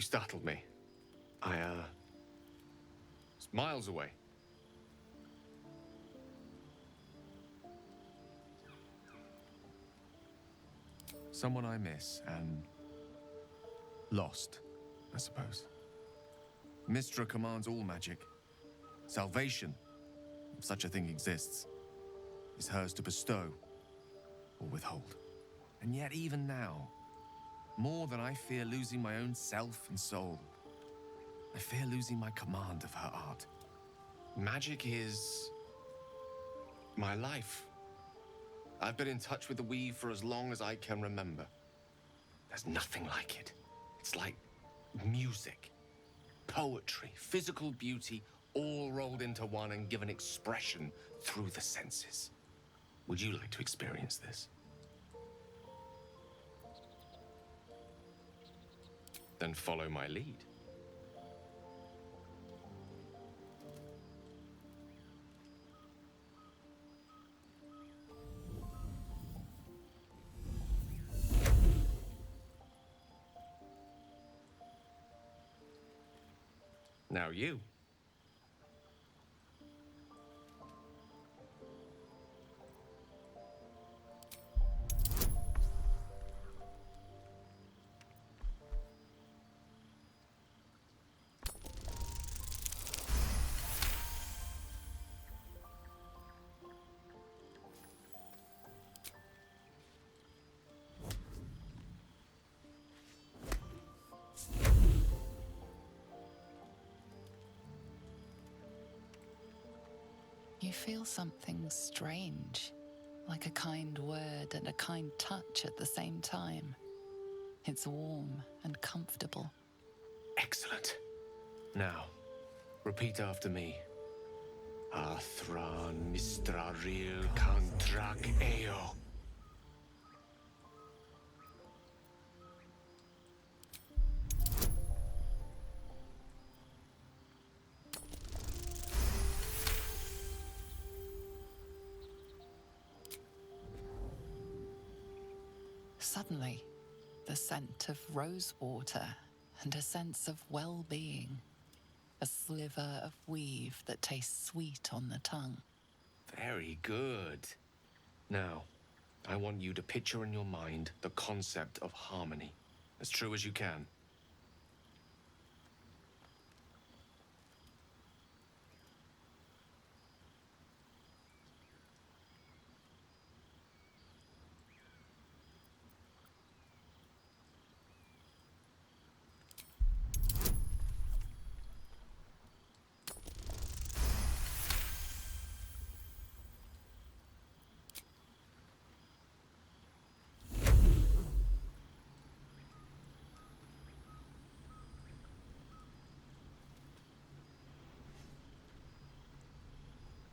startled me. It's miles away. Someone I miss and lost, I suppose. Mystra commands all magic. Salvation, if such a thing exists, is hers to bestow or withhold. And yet even now, more than I fear losing my own self and soul, I fear losing my command of her art. Magic is my life. I've been in touch with the weave for as long as I can remember. There's nothing like it. It's like music, poetry, physical beauty, all rolled into one and given expression through the senses. Would you like to experience this? Then follow my lead. Now you. You feel something strange, like a kind word and a kind touch at the same time. It's warm and comfortable. Excellent. Now, repeat after me. Athran mistraril kantrak eo. Suddenly, the scent of rosewater and a sense of well-being. A sliver of weave that tastes sweet on the tongue. Very good. Now, I want you to picture in your mind the concept of harmony, as true as you can.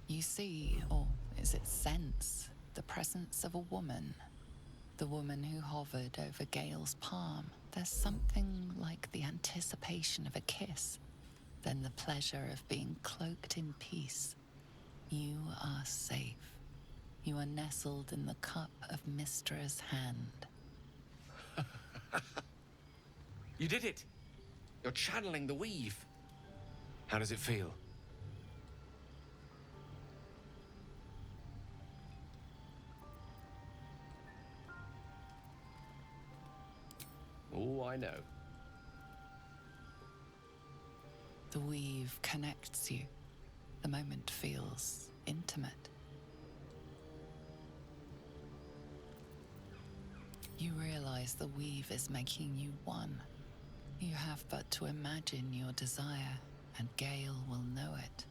You see, or is it sense, the presence of a woman. The woman who hovered over Gale's palm. There's something like the anticipation of a kiss, then the pleasure of being cloaked in peace. You are safe. You are nestled in the cup of Mystra's hand. You did it! You're channeling the weave. How does it feel? Oh, I know. The weave connects you. The moment feels intimate. You realize the weave is making you one. You have but to imagine your desire, and Gale will know it.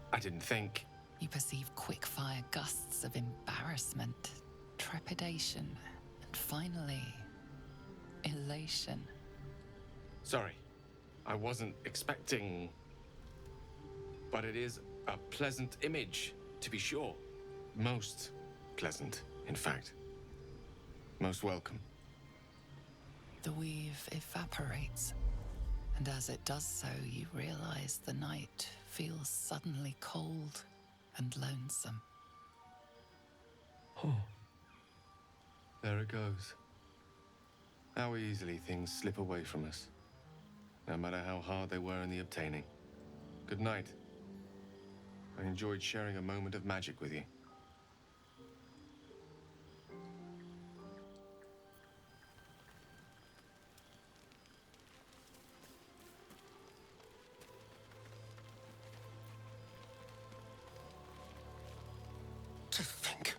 I didn't think. You perceive quick-fire gusts of embarrassment, trepidation, and finally, elation. Sorry, I wasn't expecting. But it is a pleasant image, to be sure. Most pleasant, in fact. Most welcome. The weave evaporates, And as it does so, you realize the night feels suddenly cold and lonesome. Oh. There it goes. How easily things slip away from us, no matter how hard they were in the obtaining. Good night. I enjoyed sharing a moment of magic with you. To think,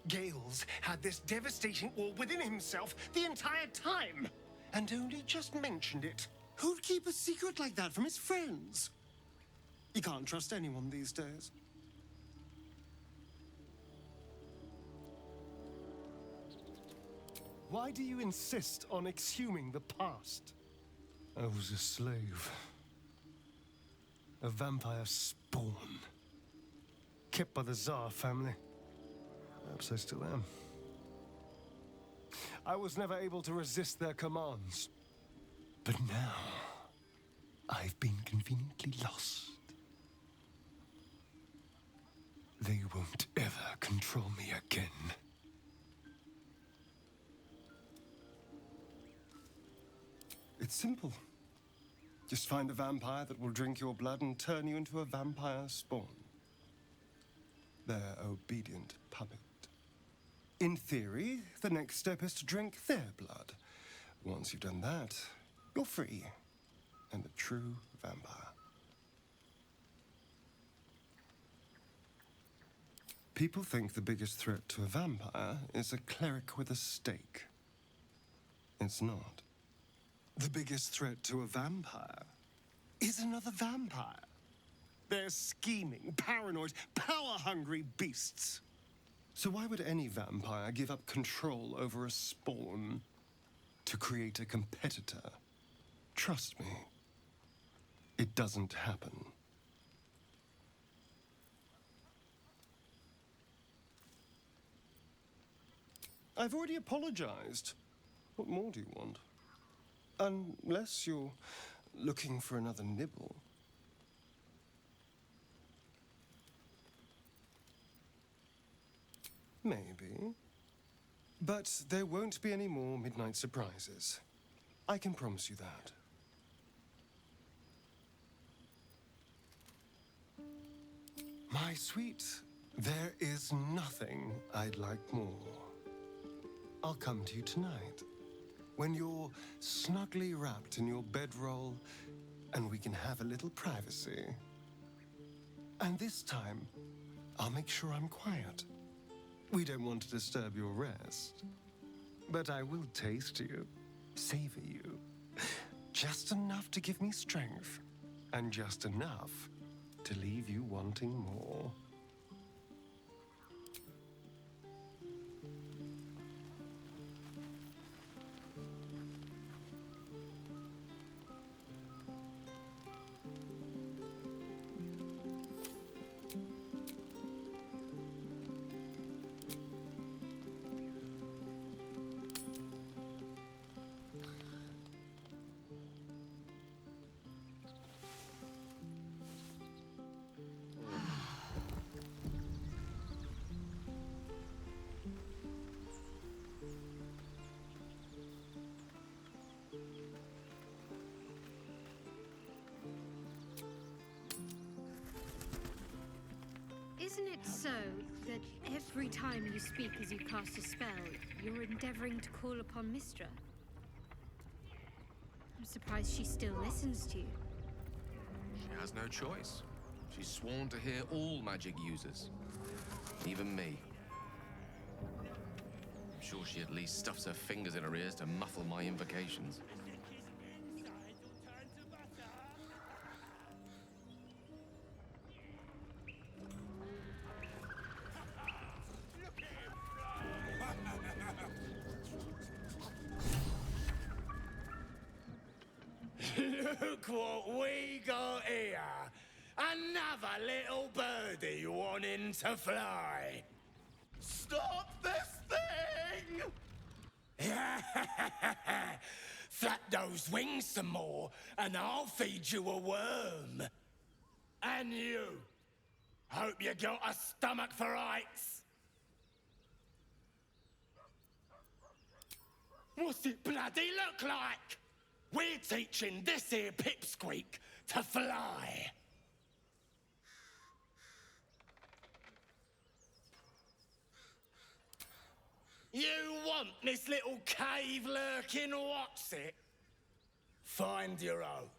Gales had this devastating orb within himself the entire time, and only just mentioned it. Who'd keep a secret like that from his friends? You can't trust anyone these days. Why do you insist on exhuming the past? I was a slave. A vampire spawn. Kept by the Tsar family. Perhaps I still am. I was never able to resist their commands. But now, I've been conveniently lost. They won't ever control me again. It's simple. Just find a vampire that will drink your blood and turn you into a vampire spawn. Their obedient puppet. In theory, the next step is to drink their blood. Once you've done that, you're free and a true vampire. People think the biggest threat to a vampire is a cleric with a stake. It's not. The biggest threat to a vampire is another vampire. They're scheming, paranoid, power-hungry beasts. So why would any vampire give up control over a spawn to create a competitor? Trust me, it doesn't happen. I've already apologized. What more do you want? Unless you're looking for another nibble. Maybe. But there won't be any more midnight surprises. I can promise you that. My sweet, there is nothing I'd like more. I'll come to you tonight, when you're snugly wrapped in your bedroll, and we can have a little privacy. And this time, I'll make sure I'm quiet. We don't want to disturb your rest. But I will taste you, savor you. Just enough to give me strength, and just enough to leave you wanting more. Isn't it so that every time you speak as you cast a spell, you're endeavoring to call upon Mystra? I'm surprised she still listens to you. She has no choice. She's sworn to hear all magic users, even me. I'm sure she at least stuffs her fingers in her ears to muffle my invocations. Look what we got here! Another little birdie wanting to fly! Stop this thing! Flap those wings some more, and I'll feed you a worm. And you. Hope you got a stomach for heights. What's it bloody look like? We're teaching this here pipsqueak to fly. You want this little cave lurking what's it? Find your own.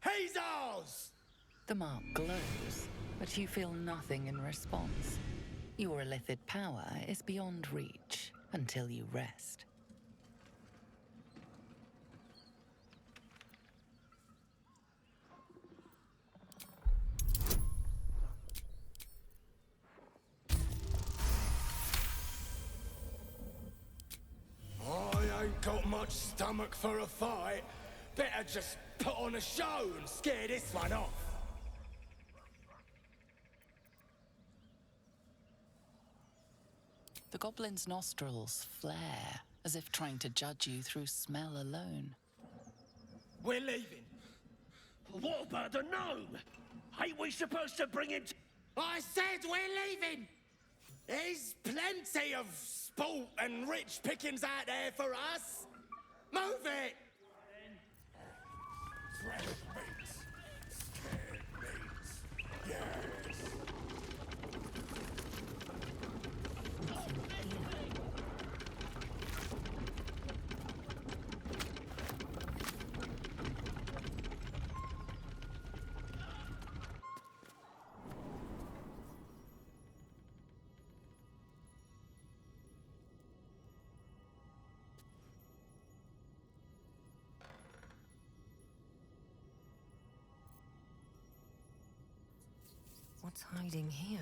He's ours! The mark glows, but you feel nothing in response. Your illithid power is beyond reach until you rest. I ain't got much stomach for a fight. Better just put on a show and scare this one off. The goblin's nostrils flare, as if trying to judge you through smell alone. We're leaving. What about the gnome? Ain't we supposed to bring him to... I said we're leaving! There's plenty of sport and rich pickings out there for us. Move it! Fresh meats. Scared meats. Yes. What's hiding here?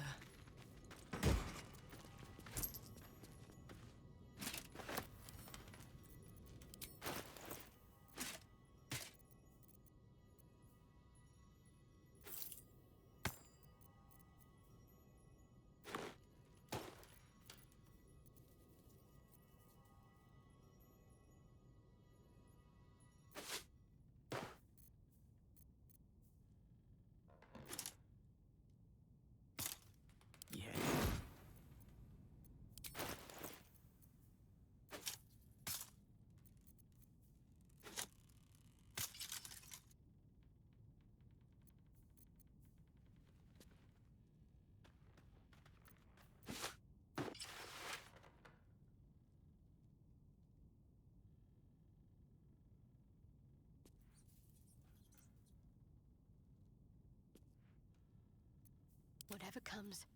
Whatever comes,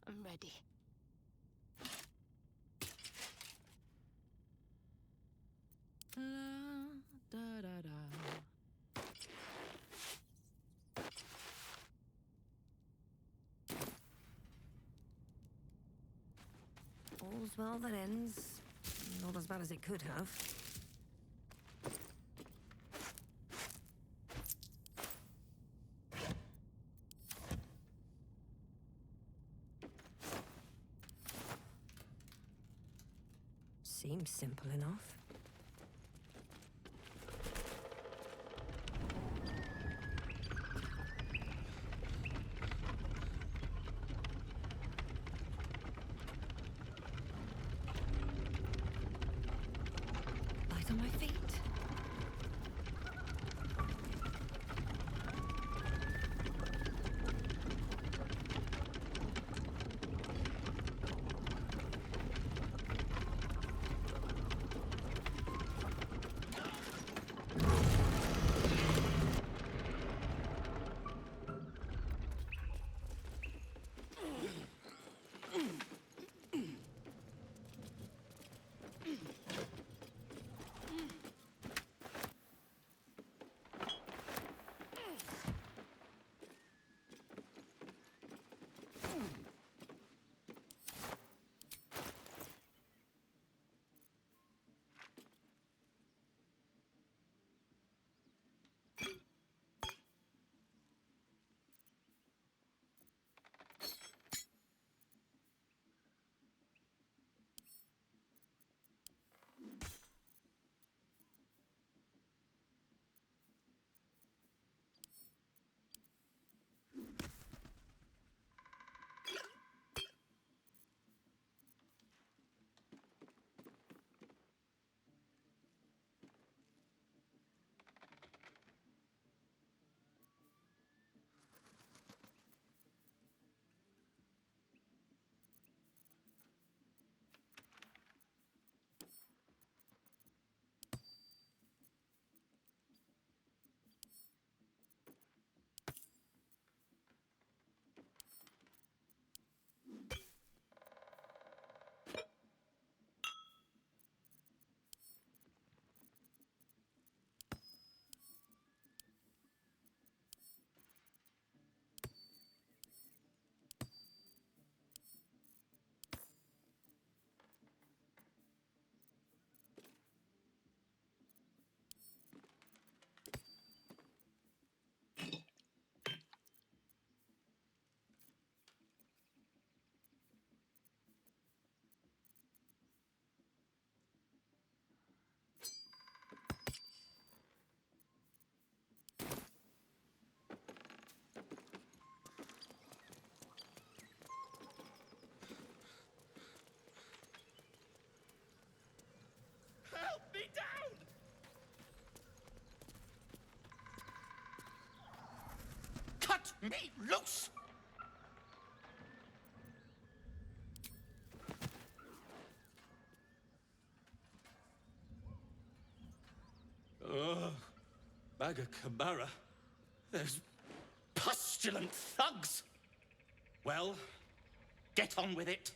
I'm ready. All's well that ends. Not as bad as it could have. Seems simple enough. Light on my feet. me loose! Ugh. Bagakabara. Those pustulant thugs. Well, get on with it.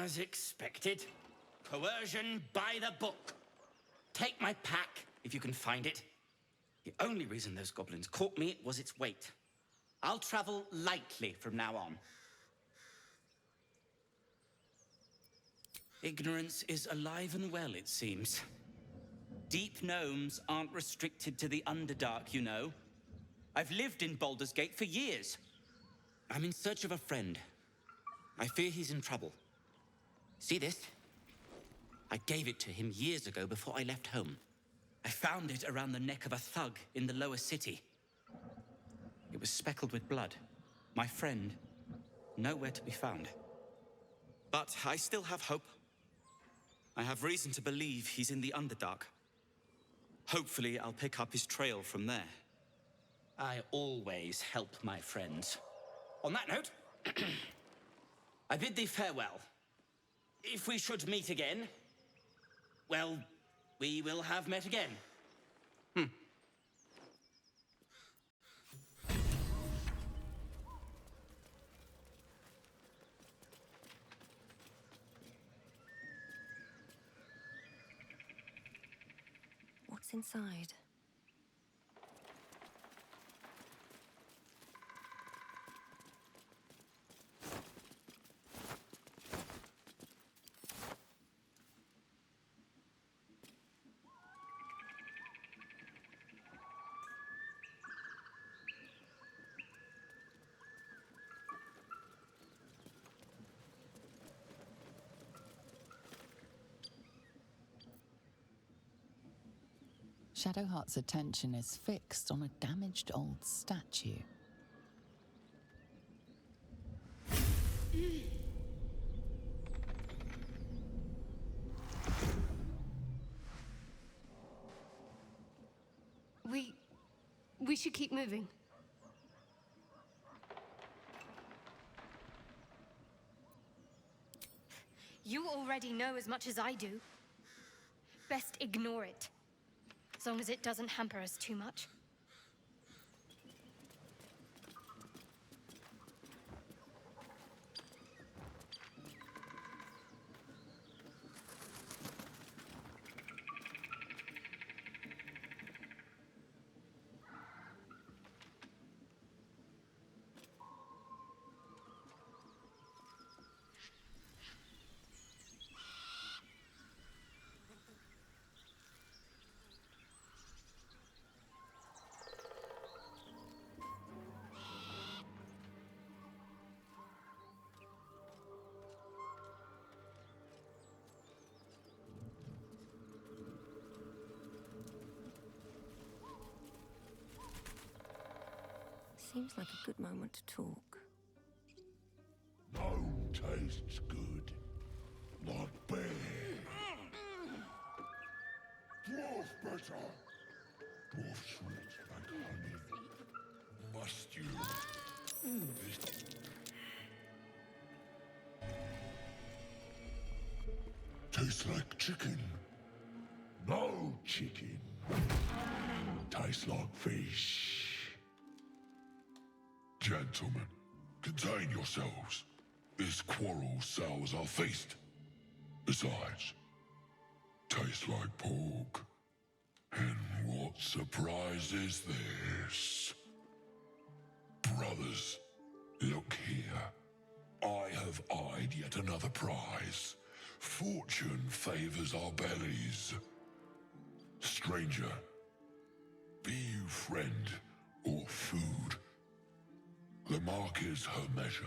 As expected, coercion by the book. Take my pack, if you can find it. The only reason those goblins caught me was its weight. I'll travel lightly from now on. Ignorance is alive and well, it seems. Deep gnomes aren't restricted to the Underdark, you know. I've lived in Baldur's Gate for years. I'm in search of a friend. I fear he's in trouble. See this? I gave it to him years ago before I left home. I found it around the neck of a thug in the lower city. It was speckled with blood. My friend, nowhere to be found. But I still have hope. I have reason to believe he's in the Underdark. Hopefully, I'll pick up his trail from there. I always help my friends. On that note, I bid thee farewell. If we should meet again, well, we will have met again. What's inside? Shadowheart's attention is fixed on a damaged old statue. We should keep moving. You already know as much as I do. Best ignore it. As long as it doesn't hamper us too much. Seems like a good moment to talk. No tastes good. Not bad. Dwarf better. Dwarf sweet like honey. Must you? Tastes like chicken. No chicken. Tastes like fish. Gentlemen, contain yourselves. This quarrel sours our feast. Besides, tastes like pork. And what surprise is this? Brothers, look here. I have eyed yet another prize. Fortune favors our bellies. Stranger, be you friend or food. The mark is her measure.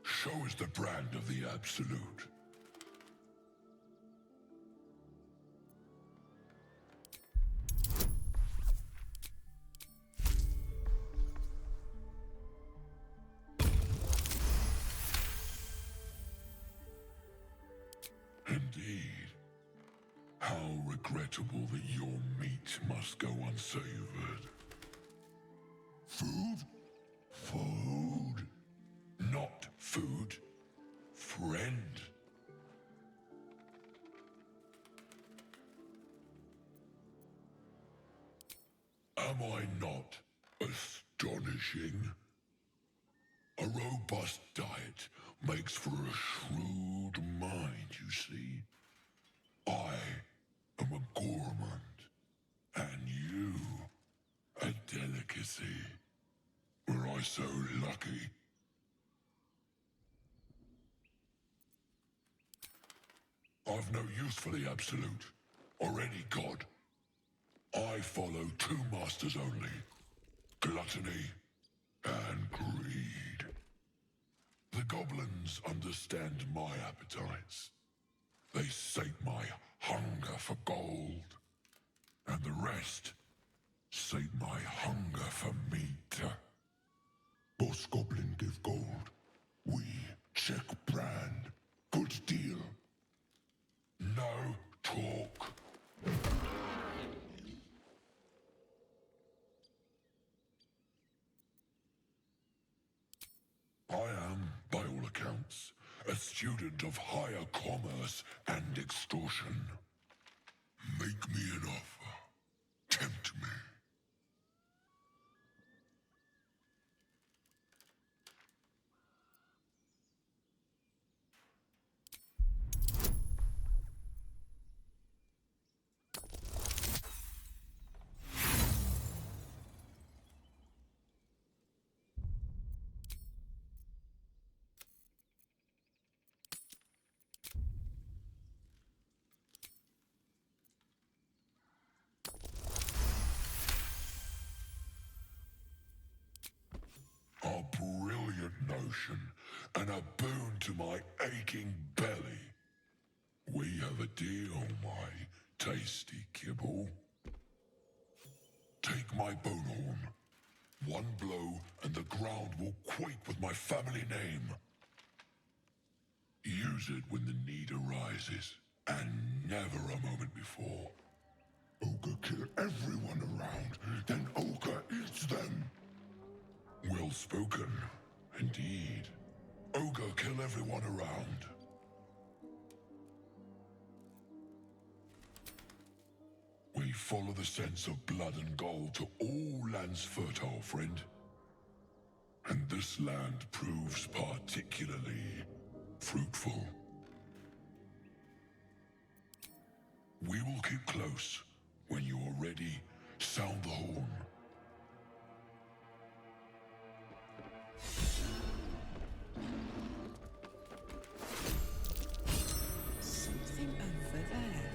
Show is the brand of the absolute. Indeed. How regrettable that your meat must go unsavored. Food? Food. Not food. Friend. Am I not astonishing? A robust diet makes for a shrewd mind, you see. I am a gourmand, and you a delicacy. Were I so lucky? I've no use for the Absolute, or any god. I follow two masters only, gluttony and greed. The goblins understand my appetites. They sate my hunger for gold, and the rest sate my hunger for meat. Boss Goblin give gold. We check brand. Good deal. No talk. I am, by all accounts, a student of higher commerce and extortion. Make me an offer. Tempt me. A brilliant notion, and a boon to my aching belly. We have a deal, my tasty kibble. Take my bone horn. One blow, and the ground will quake with my family name. Use it when the need arises, and never a moment before. Ogre kill everyone around, then Ogre eats them. Well spoken, indeed. Ogre kill everyone around. We follow the sense of blood and gold to all lands fertile, friend. And this land proves particularly fruitful. We will keep close. When you are ready, sound the horn. Something over there.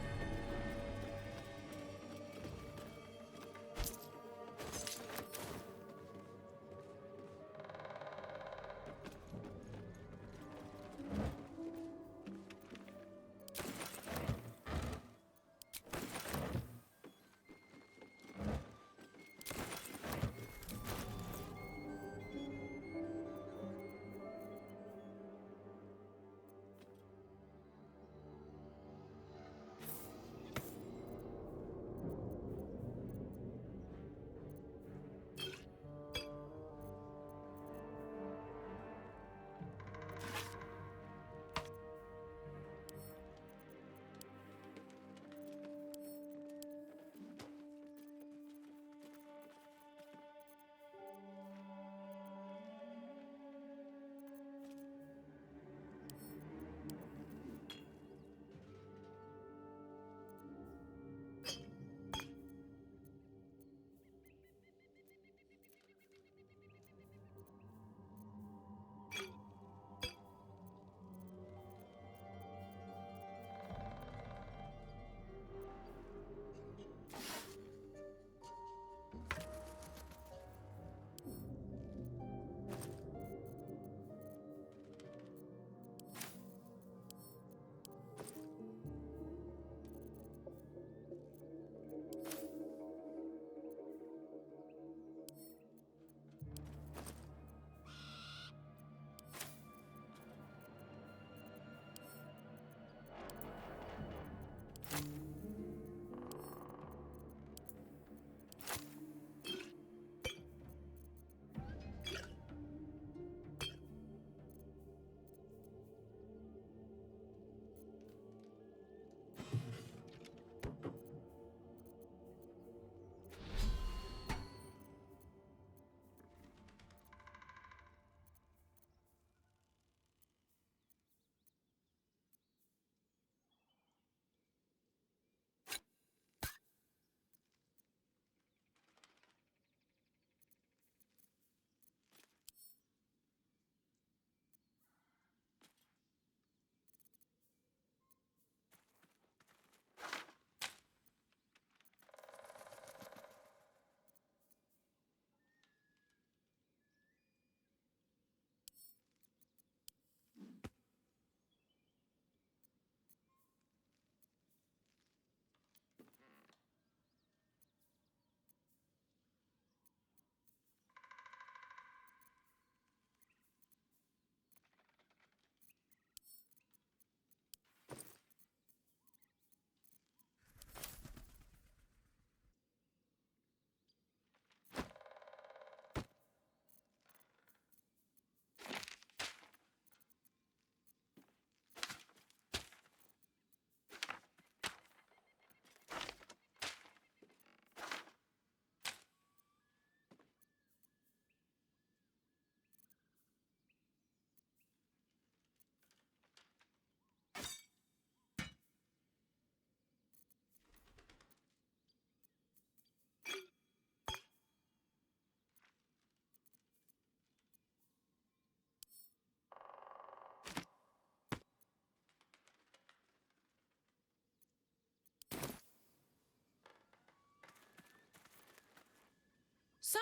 So,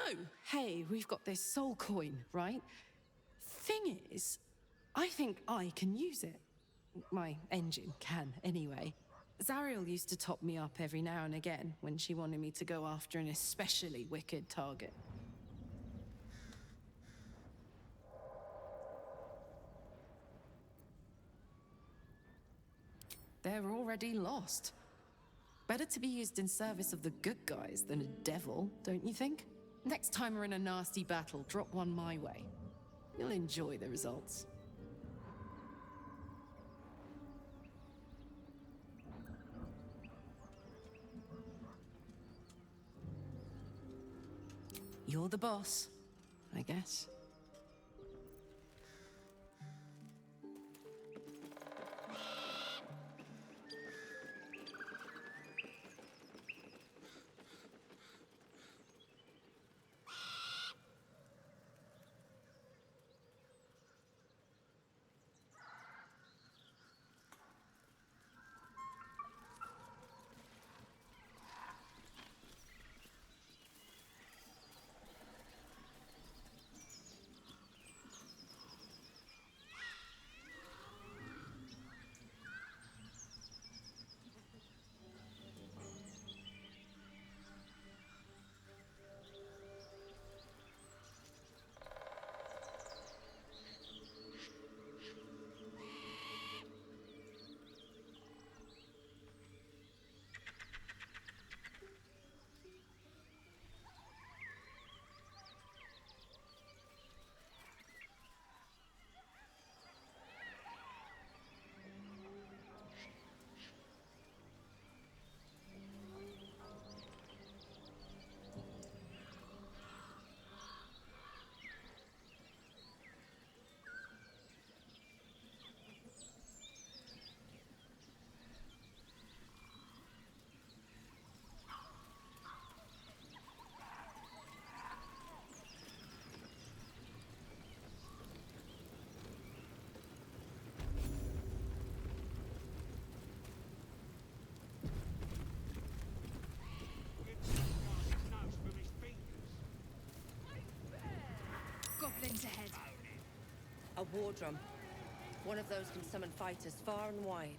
hey, we've got this soul coin, right? Thing is, I think I can use it. My engine can, anyway. Zariel used to top me up every now and again when she wanted me to go after an especially wicked target. They're already lost. Better to be used in service of the good guys than a devil, don't you think? Next time we're in a nasty battle, drop one my way. You'll enjoy the results. You're the boss, I guess. Goblins ahead. A war drum. One of those can summon fighters far and wide.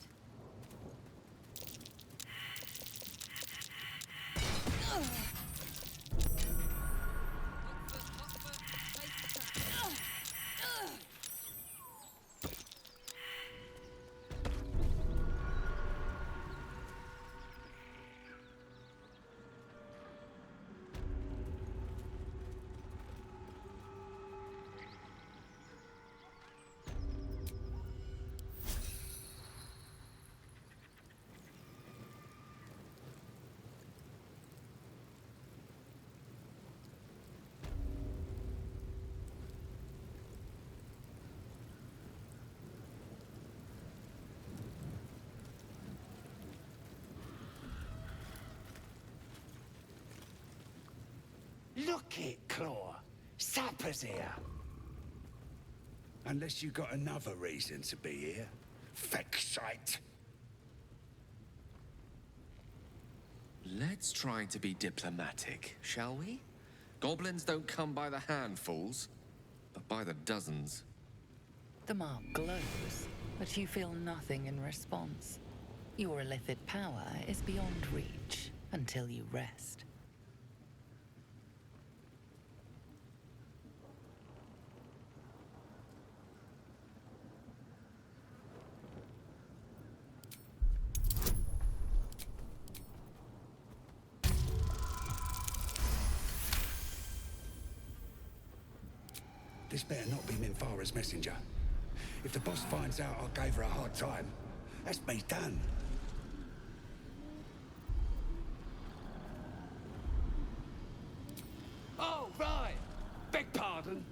Look it, Claw. Sapper's here. Unless you got another reason to be here. Fexite. Let's try to be diplomatic, shall we? Goblins don't come by the handfuls, but by the dozens. The mark glows, but you feel nothing in response. Your illithid power is beyond reach until you rest. This better not be Minthara's messenger. If the boss finds out I gave her a hard time, that's me done. Oh, right. Beg pardon.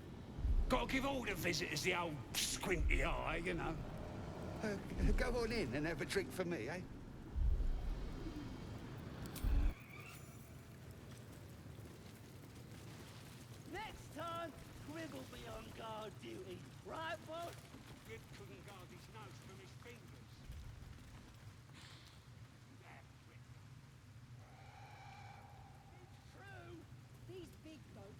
Gotta give all the visitors the old squinty eye, you know. Go on in and have a drink for me, eh? Next time, Grib will be on guard duty. Right, boss? Grib couldn't guard his nose from his fingers. Yeah, Grib. It's true. These big boats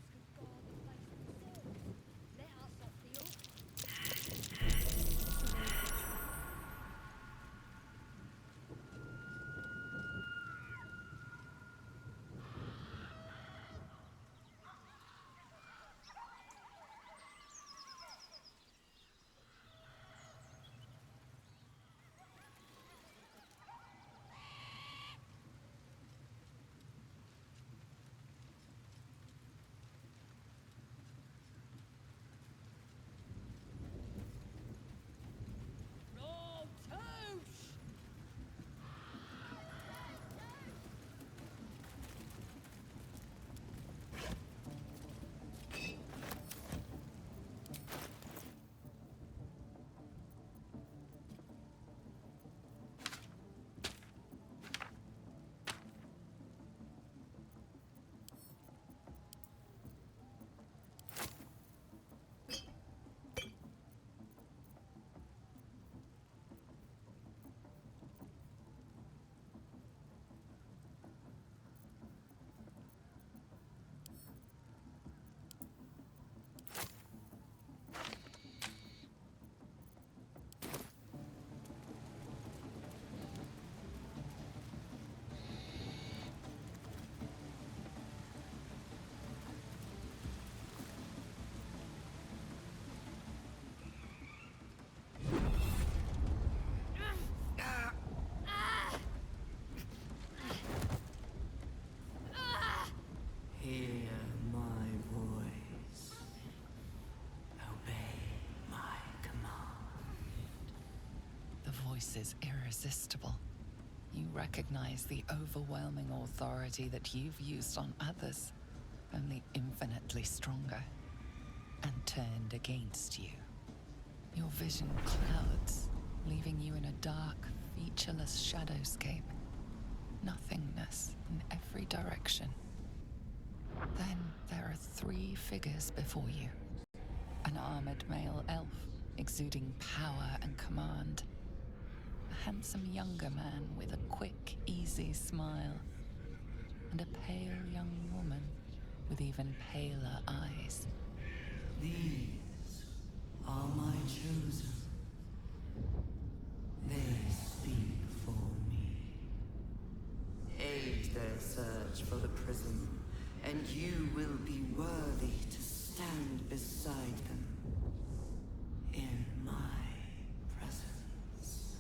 voice is irresistible. You recognize the overwhelming authority that you've used on others, only infinitely stronger, and turned against you. Your vision clouds, leaving you in a dark, featureless shadowscape. Nothingness in every direction. Then there are 3 figures before you. An armored male elf, exuding power and command. A handsome younger man with a quick, easy smile. And a pale young woman with even paler eyes. These are my chosen. They speak for me. Aid their search for the prism, and you will be worthy to stand beside them in my presence.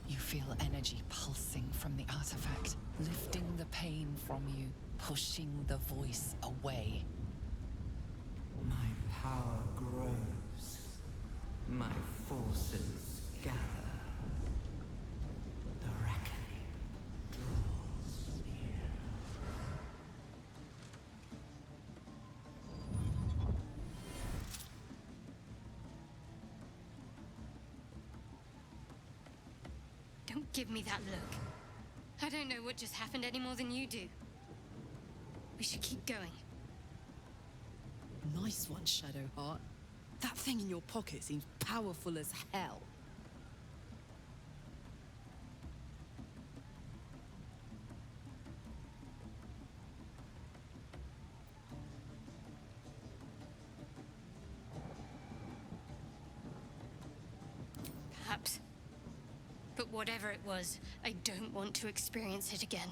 You feel energy pulsing from the artifact, lifting the pain from you, pushing the voice away. My power grows. My forces gather. The reckoning draws near. Don't give me that look. I don't know what just happened any more than you do. We should keep going. Nice one, Shadowheart. That thing in your pocket seems powerful as hell. Perhaps. But whatever it was, I don't want to experience it again.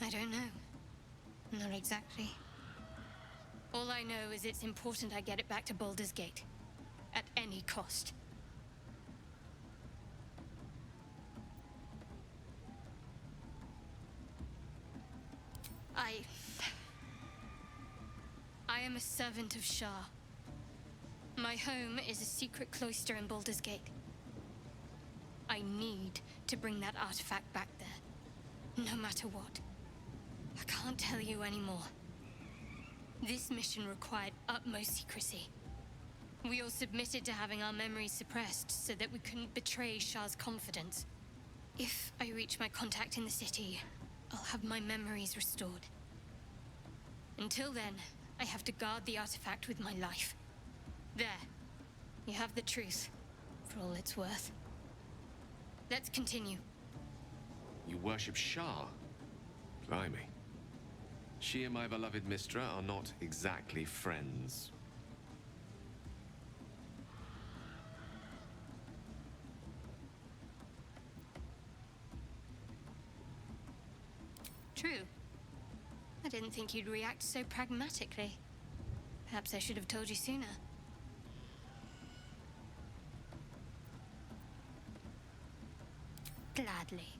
I don't know. Not exactly. All I know is it's important I get it back to Baldur's Gate. At any cost. I am a servant of Shah. My home is a secret cloister in Baldur's Gate. I need to bring that artifact back there, no matter what. I can't tell you anymore. This mission required utmost secrecy. We all submitted to having our memories suppressed so that we couldn't betray Shah's confidence. If I reach my contact in the city, I'll have my memories restored. Until then, I have to guard the artifact with my life. There. You have the truth, for all it's worth. Let's continue. You worship Shah? Blimey. She and my beloved Mistra are not exactly friends. True. I didn't think you'd react so pragmatically. Perhaps I should have told you sooner. Gladly.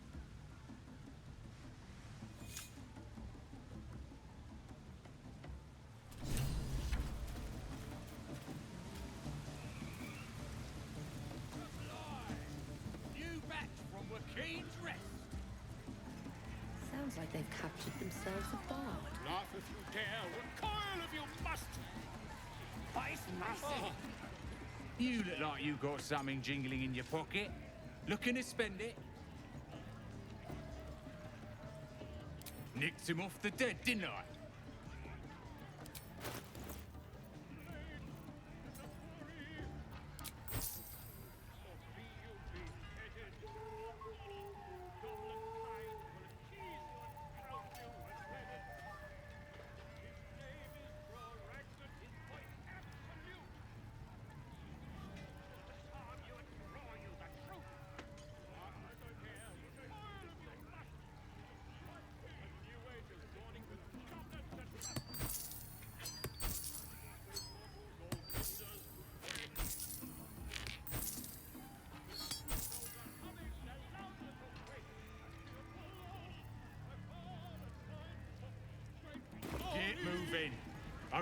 New batch from Wakeen's Rest. Sounds like they've captured themselves a bard. Laugh if you dare, recoil if you must. But it's nothing. You look like you got something jingling in your pocket. Looking to spend it? Nicked him off the dead, didn't I?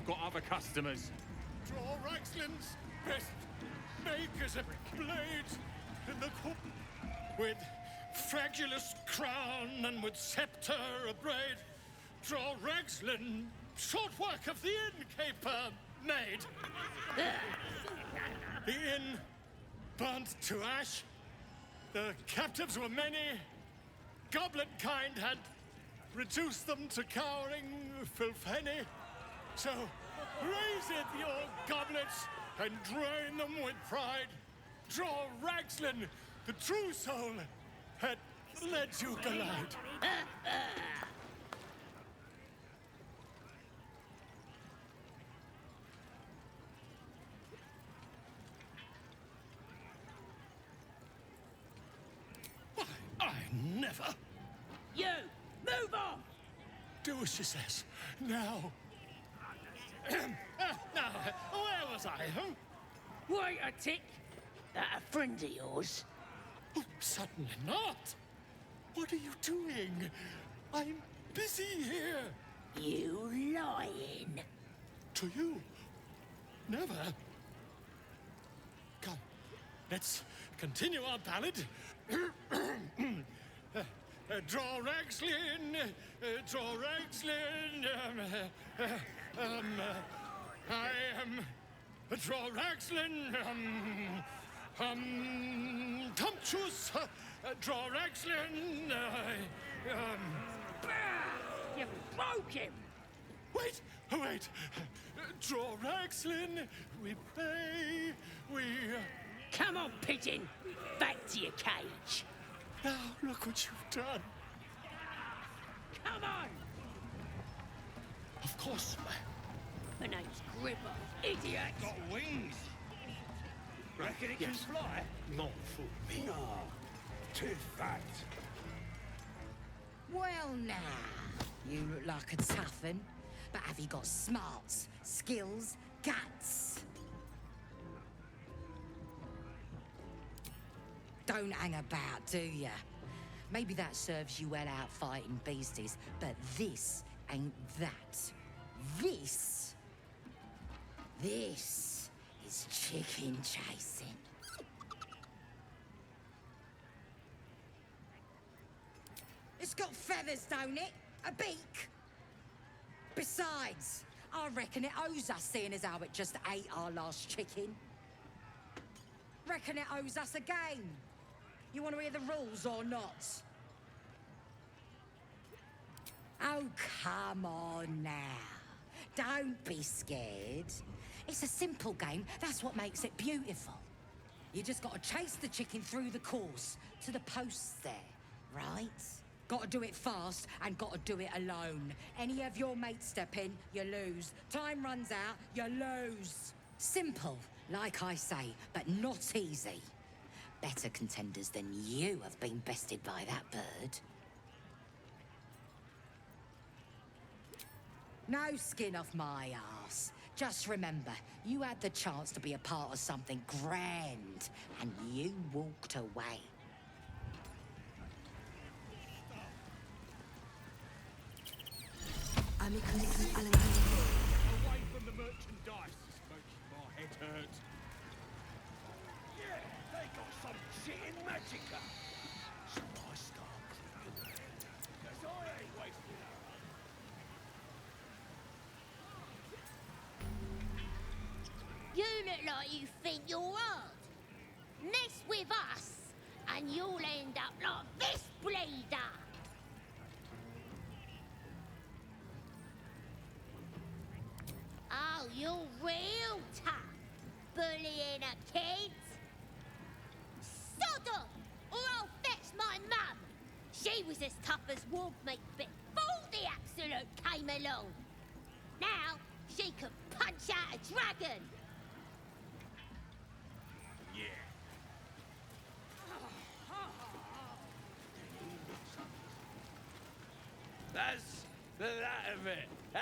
I've got other customers. Draw Raxlin's best makers of blades in the court, with fragulous crown and with scepter abraid. Draw Ragslin, short work of the innkeeper made. The inn burnt to ash. The captives were many. Goblet kind had reduced them to cowering filfenny. So raise it, your goblets, and drain them with pride. Draw Ragslin, the true soul, had led you glide. I never. You! Move on! Do as she says. Now. Now, where was I? Wait a tick. That a friend of yours? Oh, certainly not. What are you doing? I'm busy here. You lying. To you? Never. Come, let's continue our ballad. Draw Ragslin, draw Ragslin. I am draw Ragslin. Tumptuous. Draw Ragslin. You broke him. Wait, wait. Draw Ragslin. We pay. We. Come on, pigeon. Back to your cage. Now look what you've done. Come on. Of course, My name's Gribber, idiot. got wings. Reckon it can fly? Not for me. No. Too fat. Well, now, you look like a tough un, but have you got smarts, skills, guts? Don't hang about, do ya? Maybe that serves you well out fighting beasties, but this ain't that. This is chicken chasing. It's got feathers, don't it? A beak? Besides, I reckon it owes us, seeing as how it just ate our last chicken. Reckon it owes us a game. You want to hear the rules or not? Oh, come on now. Don't be scared. It's a simple game. That's what makes it beautiful. You just got to chase the chicken through the course to the posts there, right? Got to do it fast and got to do it alone. Any of your mates step in, you lose. Time runs out, you lose. Simple, like I say, but not easy. Better contenders than you have been bested by that bird. No skin off my arse. Just remember, you had the chance to be a part of something grand, and you walked away. Away from the merchandise, Smokey, my head hurts. Yeah, they got some shit in Magica. Some nice stuff. Cause I ain't wasting her. You look like you think you're hard. Mess with us, and you'll end up like this bleeder. Oh, you're real tough, bullying a kid. Sod off, or I'll fetch my mum. She was as tough as wolf meat before the accident came along. Now, she can punch out a dragon. Yeah. That's that of it, eh?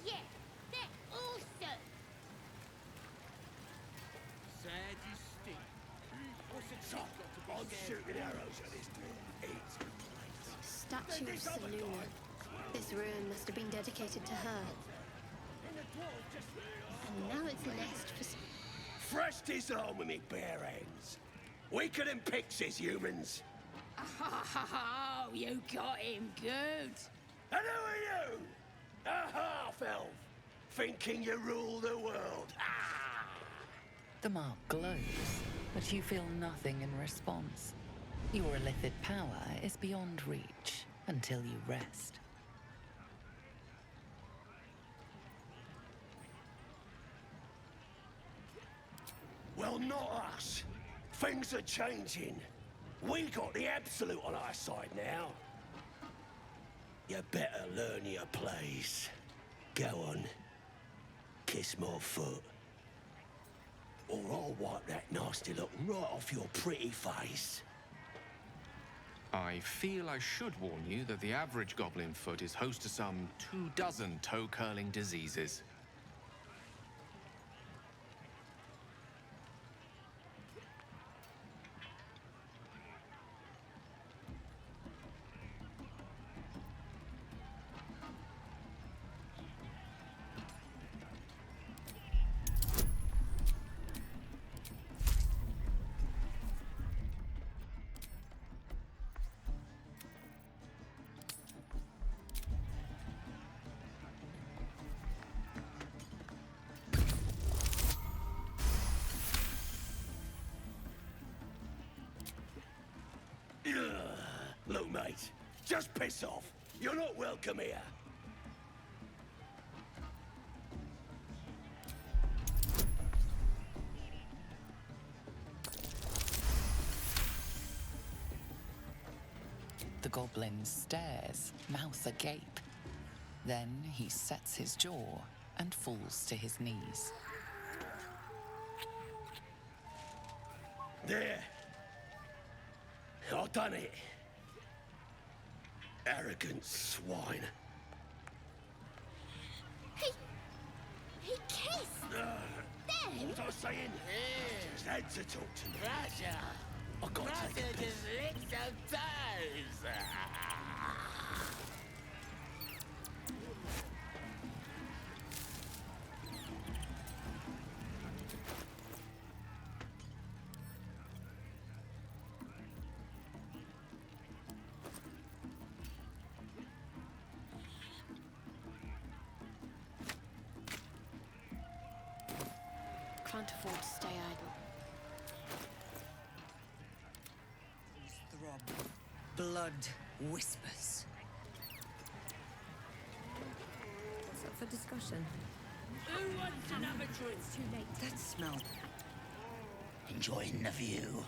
Yeah, they're awesome. Sad you stink. What's the chop? I'm shooting arrows at this thing. It's Statue of Seluna. This This ruin must have been dedicated to her. And now it's a nest for... Thrust his home with me bare hands. Weaker than pixies, humans. Oh, you got him good. And who are you? A half-elf, thinking you rule the world. Ah! The mark glows, but you feel nothing in response. Your illithid power is beyond reach until you rest. Well, not us. Things are changing. We got the Absolute on our side now. You better learn your place. Go on. Kiss my foot. Or I'll wipe that nasty look right off your pretty face. I feel I should warn you that the average goblin foot is host to some 24 toe-curling diseases. Look, mate, just piss off. You're not welcome here. The goblin stares, mouth agape. Then he sets his jaw and falls to his knees. There. I've done it. Arrogant swine. He kissed them? What was I saying? Just had to talk to me. Russia. I've got to take a piss. just licked some toes. Can't afford to stay idle. Throb. Blood whispers. What's up for discussion? Who wants another drink? It's too late. That smell. Enjoying the view.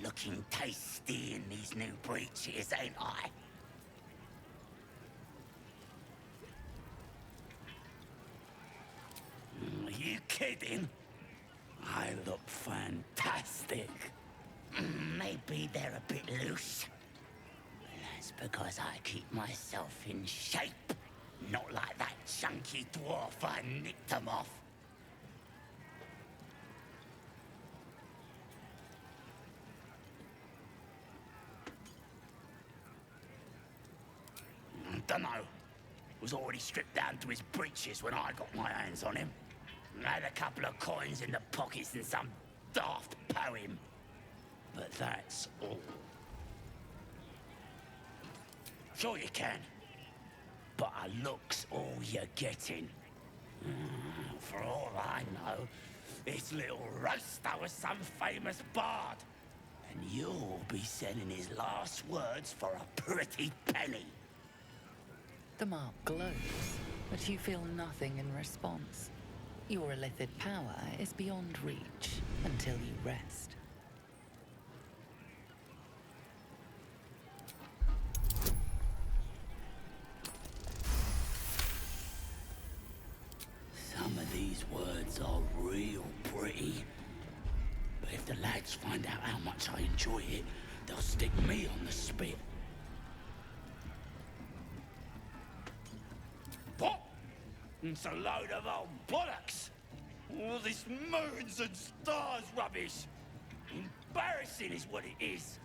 Looking tasty in these new breeches, ain't I? Are you kidding? I look fantastic. Maybe they're a bit loose. That's because I keep myself in shape. Not like that chunky dwarf I nicked them off. Dunno. Was already stripped down to his breeches when I got my hands on him. Had a couple of coins in the pockets and some daft poem. But that's all. Sure you can. But a look's all you're getting. For all I know, this little roaster was some famous bard. And you'll be sending his last words for a pretty penny. The mark glows, but you feel nothing in response. Your illithid power is beyond reach until you rest. Some of these words are real pretty. But if the lads find out how much I enjoy it, they'll stick me on the spit. What? It's a load of old bollocks. All this moons and stars rubbish. Embarrassing is what it is.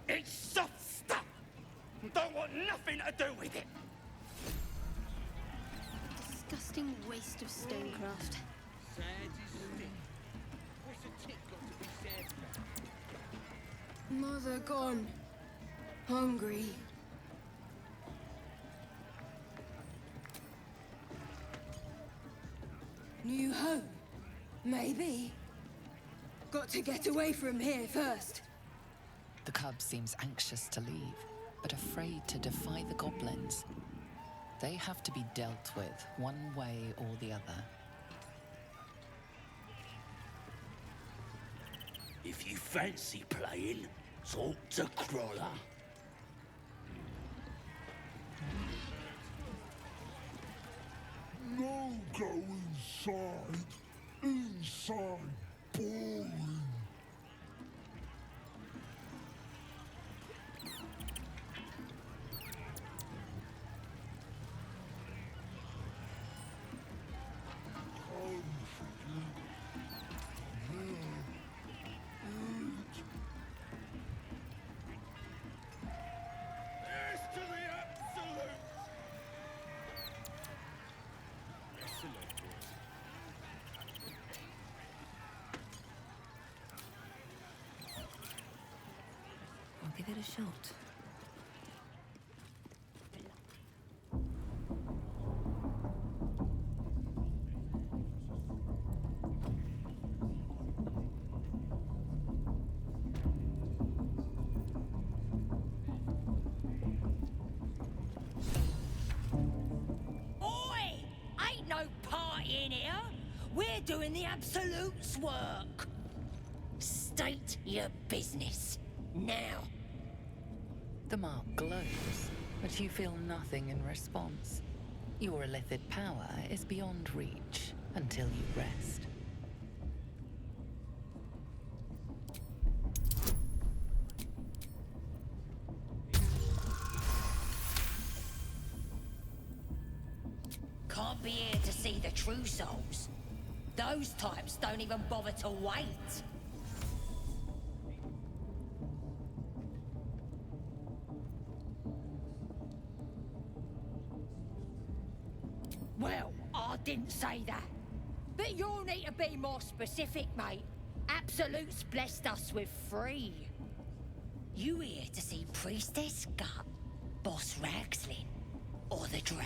It's soft stuff. Don't want nothing to do with it. disgusting waste of stonecraft. Sad as stick. What's a tick got to be sad about? Mother gone. Hungry. New home? Maybe. Got to get away from here first. The cub seems anxious to leave, but afraid to defy the goblins. They have to be dealt with one way or the other. If you fancy playing, talk to Crawler. No, go inside. Inside. Boring. Here's to the absolute! I'll give it a shot. Oi! Ain't no party in here. We're doing the Absolute's work. State your business. Now. The mark glows, but you feel nothing in response. Your illithid power is beyond reach until you rest. Can't be here to see the true souls. Those types don't even bother to wait. Well, I didn't say that. But you'll need to be more specific, mate. Absolute's blessed us with 3. You here to see Priestess Gut, Boss Ragslin, or the Drow?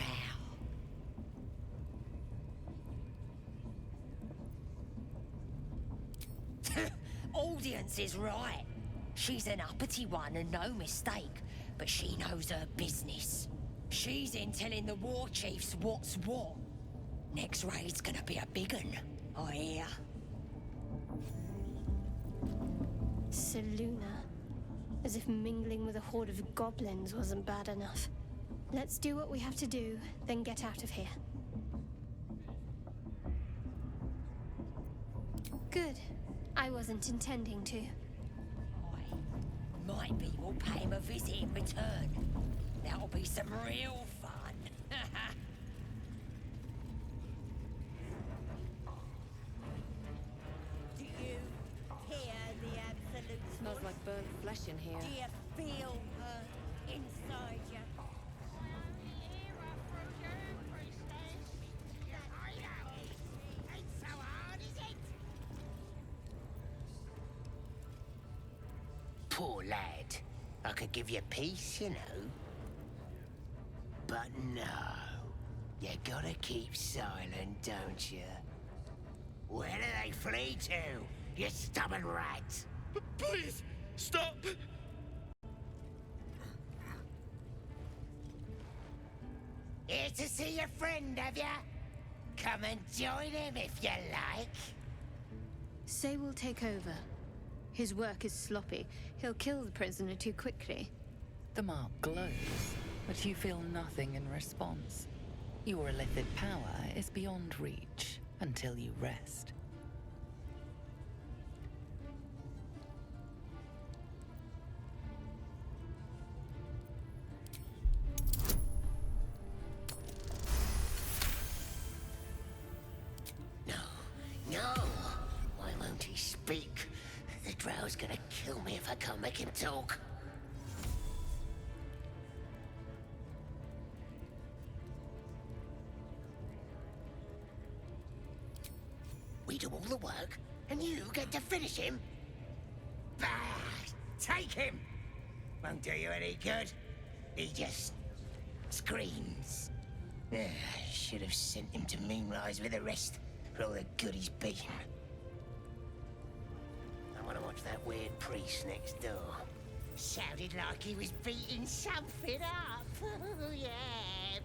Audience is right. She's an uppity one and no mistake, but she knows her business. She's in telling the war chiefs what's what. Next raid's gonna be a big un, I hear. Seluna. As if mingling with a horde of goblins wasn't bad enough. Let's do what we have to do, then get out of here. Good. I wasn't intending to. Might be we'll pay him a visit in return. That'll be some real fun. Do you hear the absolute? Smells like burnt flesh in here. Do you feel her inside you? Poor lad. I could give you peace, you know. But no. You gotta keep silent, don't you? Where do they flee to, you stubborn rat? Please, stop! Here to see your friend, have ya? Come and join him if you like. Say we'll take over. His work is sloppy. He'll kill the prisoner too quickly. The mark glows, but you feel nothing in response. Your illithid power is beyond reach until you rest. No. Why won't he speak? The drow's gonna kill me if I can't make him talk. We do all the work, and you get to finish him? Bah! Take him! Won't do you any good. He just screams. Should have sent him to Moonrise with the rest for all the good he's been. I want to watch that weird priest next door. Sounded like he was beating something up. Oh, yeah,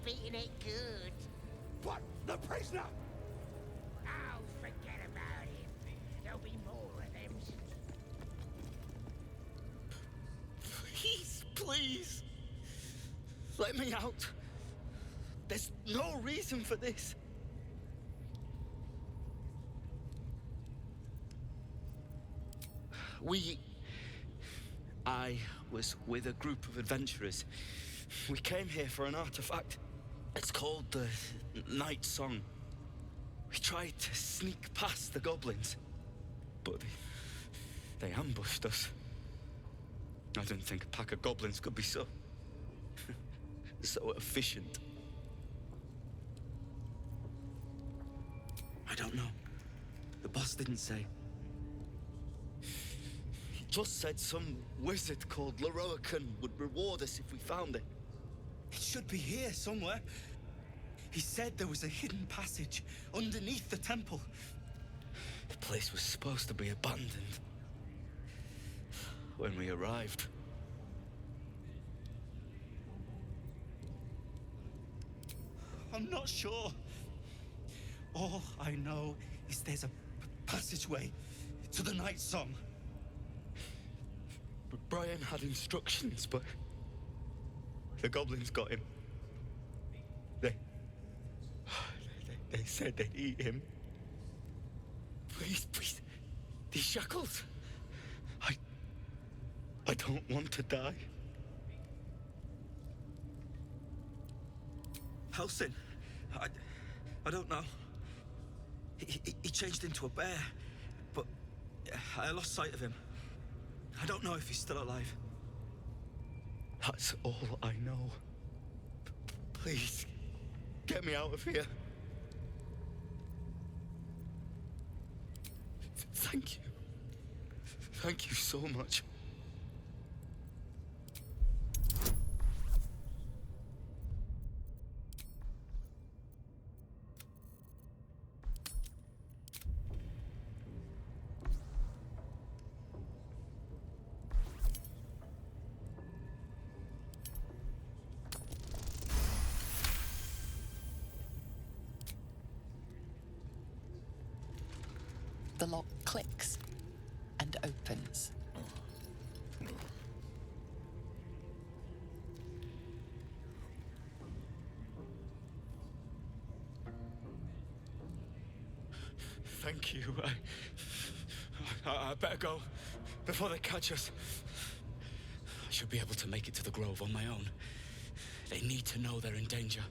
beating it good. What? The prisoner? Oh, forget about him. There'll be more of them. Please. Let me out. There's no reason for this. I was with a group of adventurers. We came here for an artifact. It's called the Night Song. We tried to sneak past the goblins, but they ambushed us. I didn't think a pack of goblins could be so efficient. I don't know. The boss didn't say. He just said some wizard called Leroican would reward us if we found it. It should be here somewhere. He said there was a hidden passage underneath the temple. The place was supposed to be abandoned when we arrived. I'm not sure. All I know is there's a passageway to the Night Song. Brian had instructions, but the goblins got him. They said they'd eat him. Please, these shackles. I don't want to die. Halsin, I don't know. He changed into a bear, but I lost sight of him. I don't know if he's still alive. That's all I know. Please, get me out of here. Thank you. Thank you so much. The lock clicks and opens. Thank you. I better go before they catch us. I should be able to make it to the Grove on my own. They need to know they're in danger.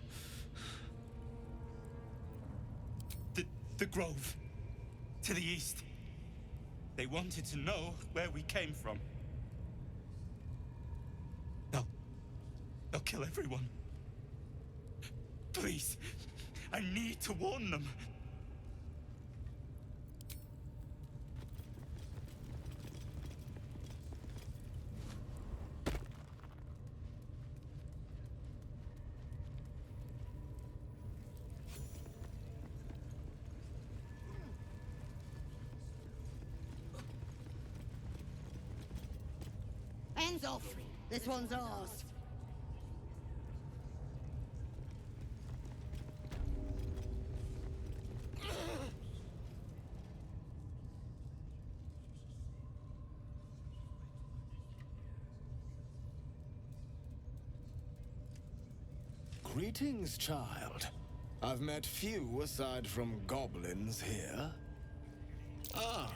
The Grove. To the east. They wanted to know where we came from. They'll kill everyone. Please, I need to warn them. Hands off. This one's ours. Greetings, child. I've met few aside from goblins here. Ah,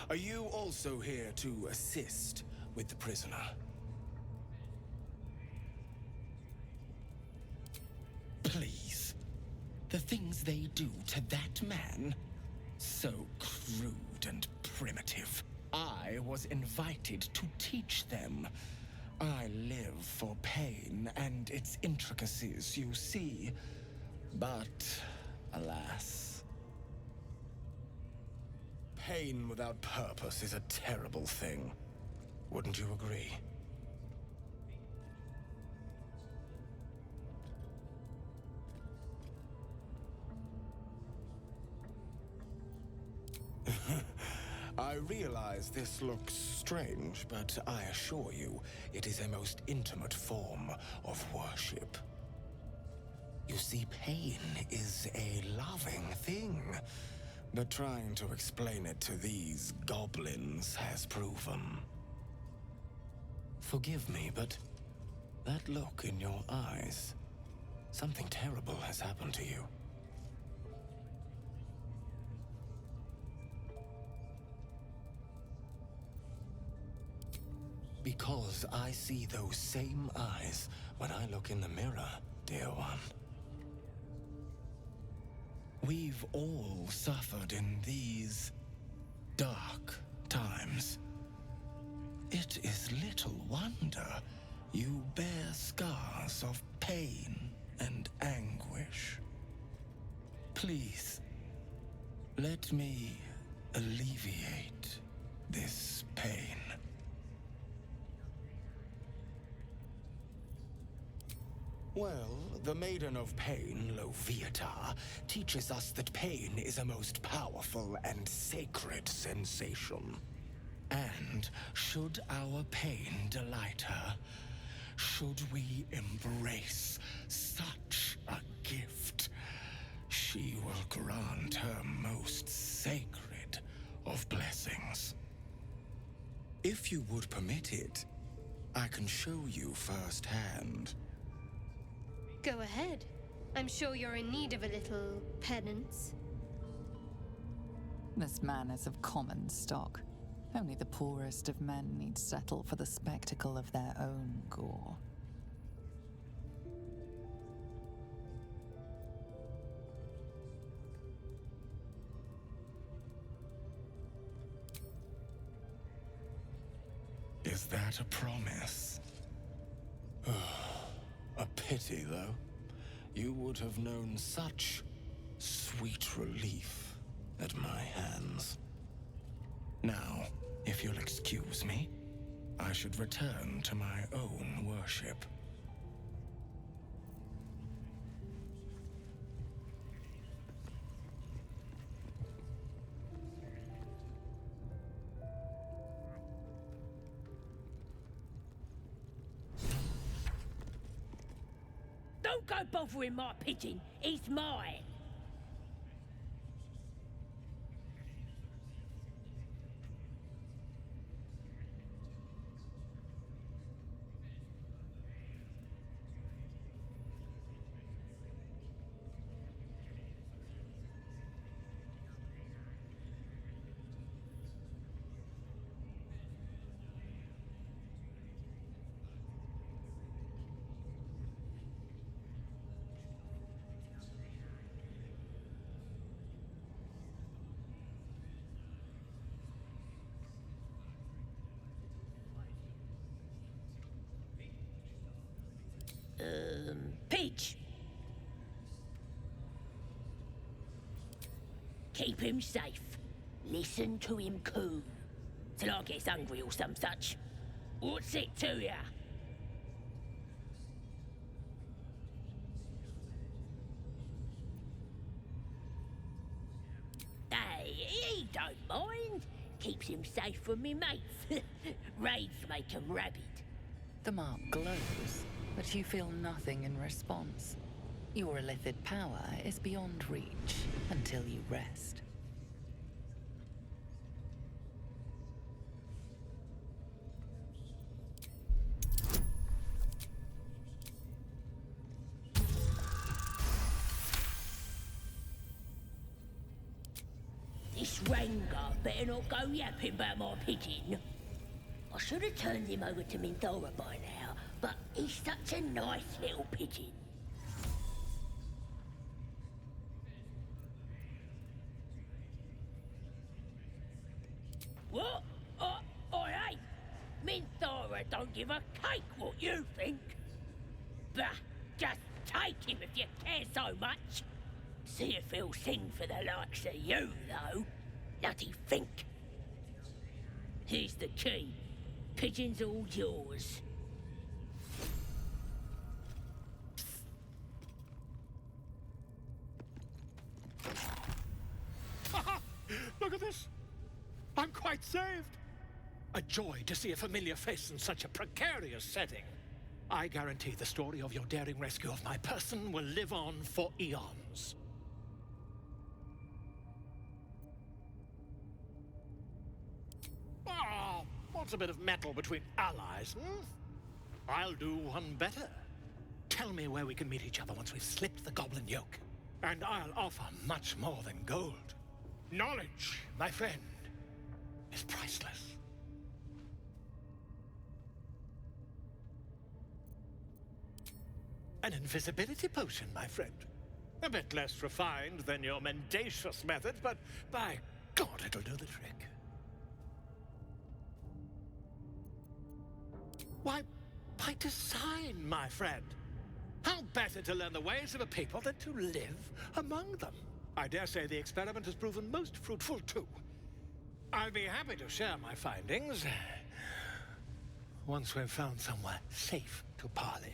are you also here to assist with the prisoner? Please. The things they do to that man, so crude and primitive. I was invited to teach them. I live for pain and its intricacies, you see. But, alas. pain without purpose is a terrible thing. Wouldn't you agree? I realize this looks strange, but I assure you, it is a most intimate form of worship. You see, pain is a loving thing, but trying to explain it to these goblins has proven. Forgive me, but that look in your eyes, something terrible has happened to you. Because I see those same eyes when I look in the mirror, dear one. We've all suffered in these dark times. It is little wonder you bear scars of pain and anguish. Please, let me alleviate this pain. Well, the Maiden of Pain, Loviatar, teaches us that pain is a most powerful and sacred sensation. And should our pain delight her, should we embrace such a gift, she will grant her most sacred of blessings. If you would permit it, I can show you firsthand. Go ahead. I'm sure you're in need of a little penance. This man is of common stock. Only the poorest of men need settle for the spectacle of their own gore. Is that a promise? A pity, though. You would have known such sweet relief at my hands. Now, if you'll excuse me, I should return to my own worship. Don't go bothering my pigeon. It's mine. Pidge. Keep him safe. Listen to him coo. Till I gets hungry or some such. What's it to ya? Hey, he don't mind. Keeps him safe from me mates. Raids make him rabid. The mark glows, but you feel nothing in response. Your illithid power is beyond reach until you rest. This Ranger better not go yapping about my pigeon. I should have turned him over to Minthora by now, but he's such a nice little pigeon. What? Hey! Minthora don't give a cake what you think. Bah, just take him if you care so much. See if he'll sing for the likes of you, though. bloody think. Here's the key. Pigeon's all yours. Look at this. I'm quite saved. A joy to see a familiar face in such a precarious setting. I guarantee the story of your daring rescue of my person will live on for eons. Ah, what's a bit of metal between allies, hmm? I'll do one better. Tell me where we can meet each other once we've slipped the goblin yoke. And I'll offer much more than gold. Knowledge, my friend, is priceless. An invisibility potion, my friend. A bit less refined than your mendacious method, but by God, it'll do the trick. Why, by design, my friend. How better to learn the ways of a people than to live among them? I dare say the experiment has proven most fruitful, too. I'll be happy to share my findings once we've found somewhere safe to parley.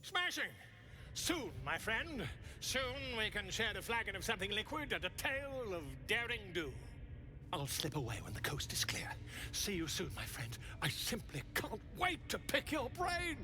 Smashing! Soon, my friend. Soon we can share a flagon of something liquid and a tale of daring do. I'll slip away when the coast is clear. See you soon, my friend. I simply can't wait to pick your brain!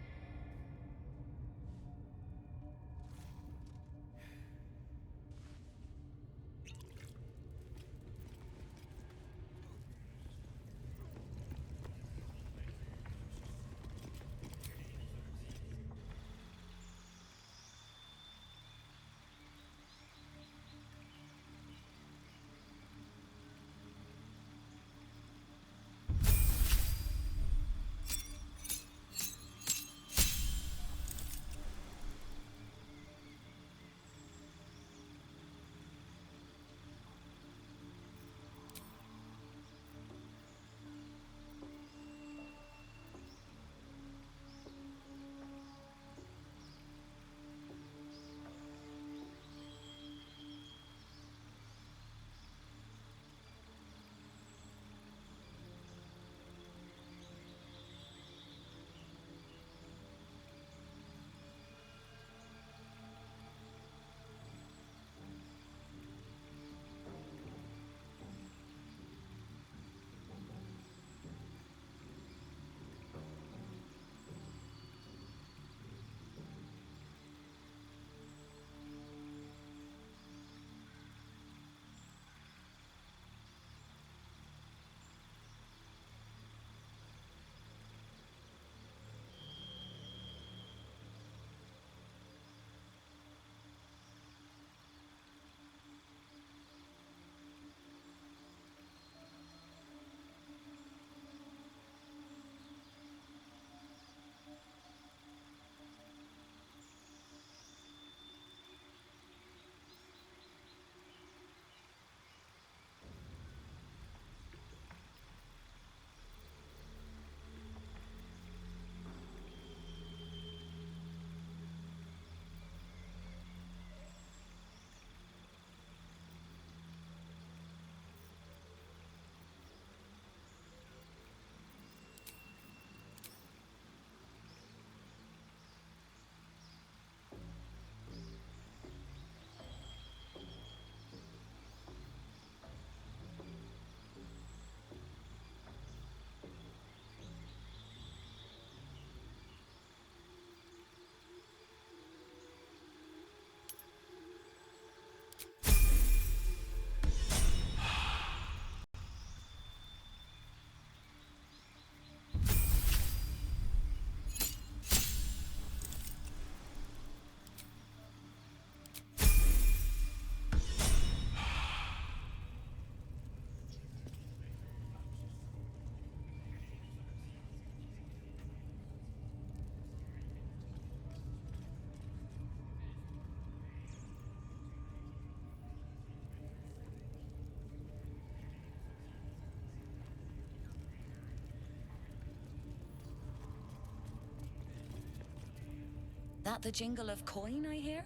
That the jingle of coin I hear?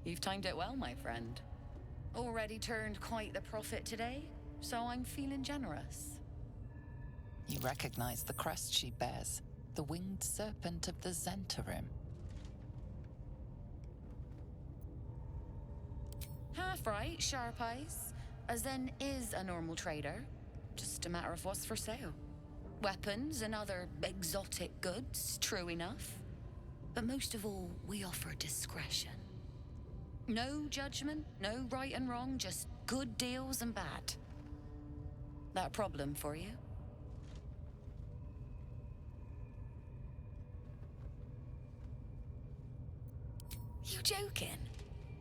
You've timed it well, my friend. Already turned quite the profit today, so I'm feeling generous. You recognize the crest she bears, the winged serpent of the Zentarim. Half right, sharp eyes. A Zen is a normal trader. Just a matter of what's for sale. Weapons and other exotic goods, true enough. But most of all, we offer discretion. No judgment, no right and wrong, just good deals and bad. That a problem for you? You joking?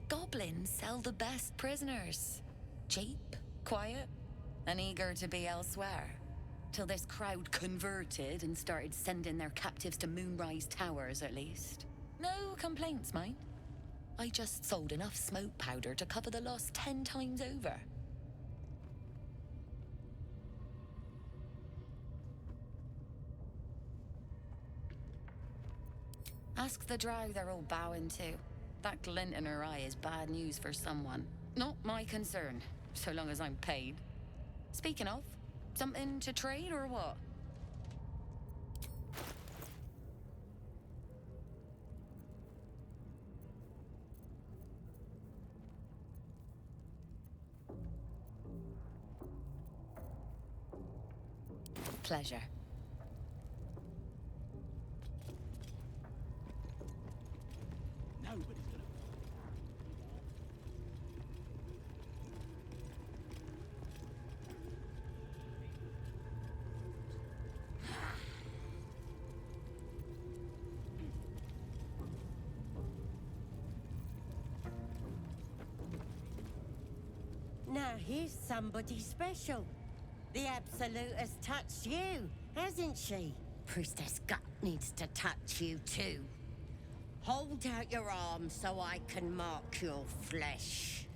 Goblins sell the best prisoners. Cheap, quiet, and eager to be elsewhere. Till this crowd converted and started sending their captives to Moonrise Towers, at least. No complaints, mind. I just sold enough smoke powder to cover the loss 10 times over. Ask the drow they're all bowing to. That glint in her eye is bad news for someone. Not my concern, so long as I'm paid. Speaking of, something to trade or what? Pleasure. Nobody's gonna. Now here's somebody special. The Absolute has touched you, hasn't she? Priestess Gut needs to touch you too. Hold out your arm so I can mark your flesh.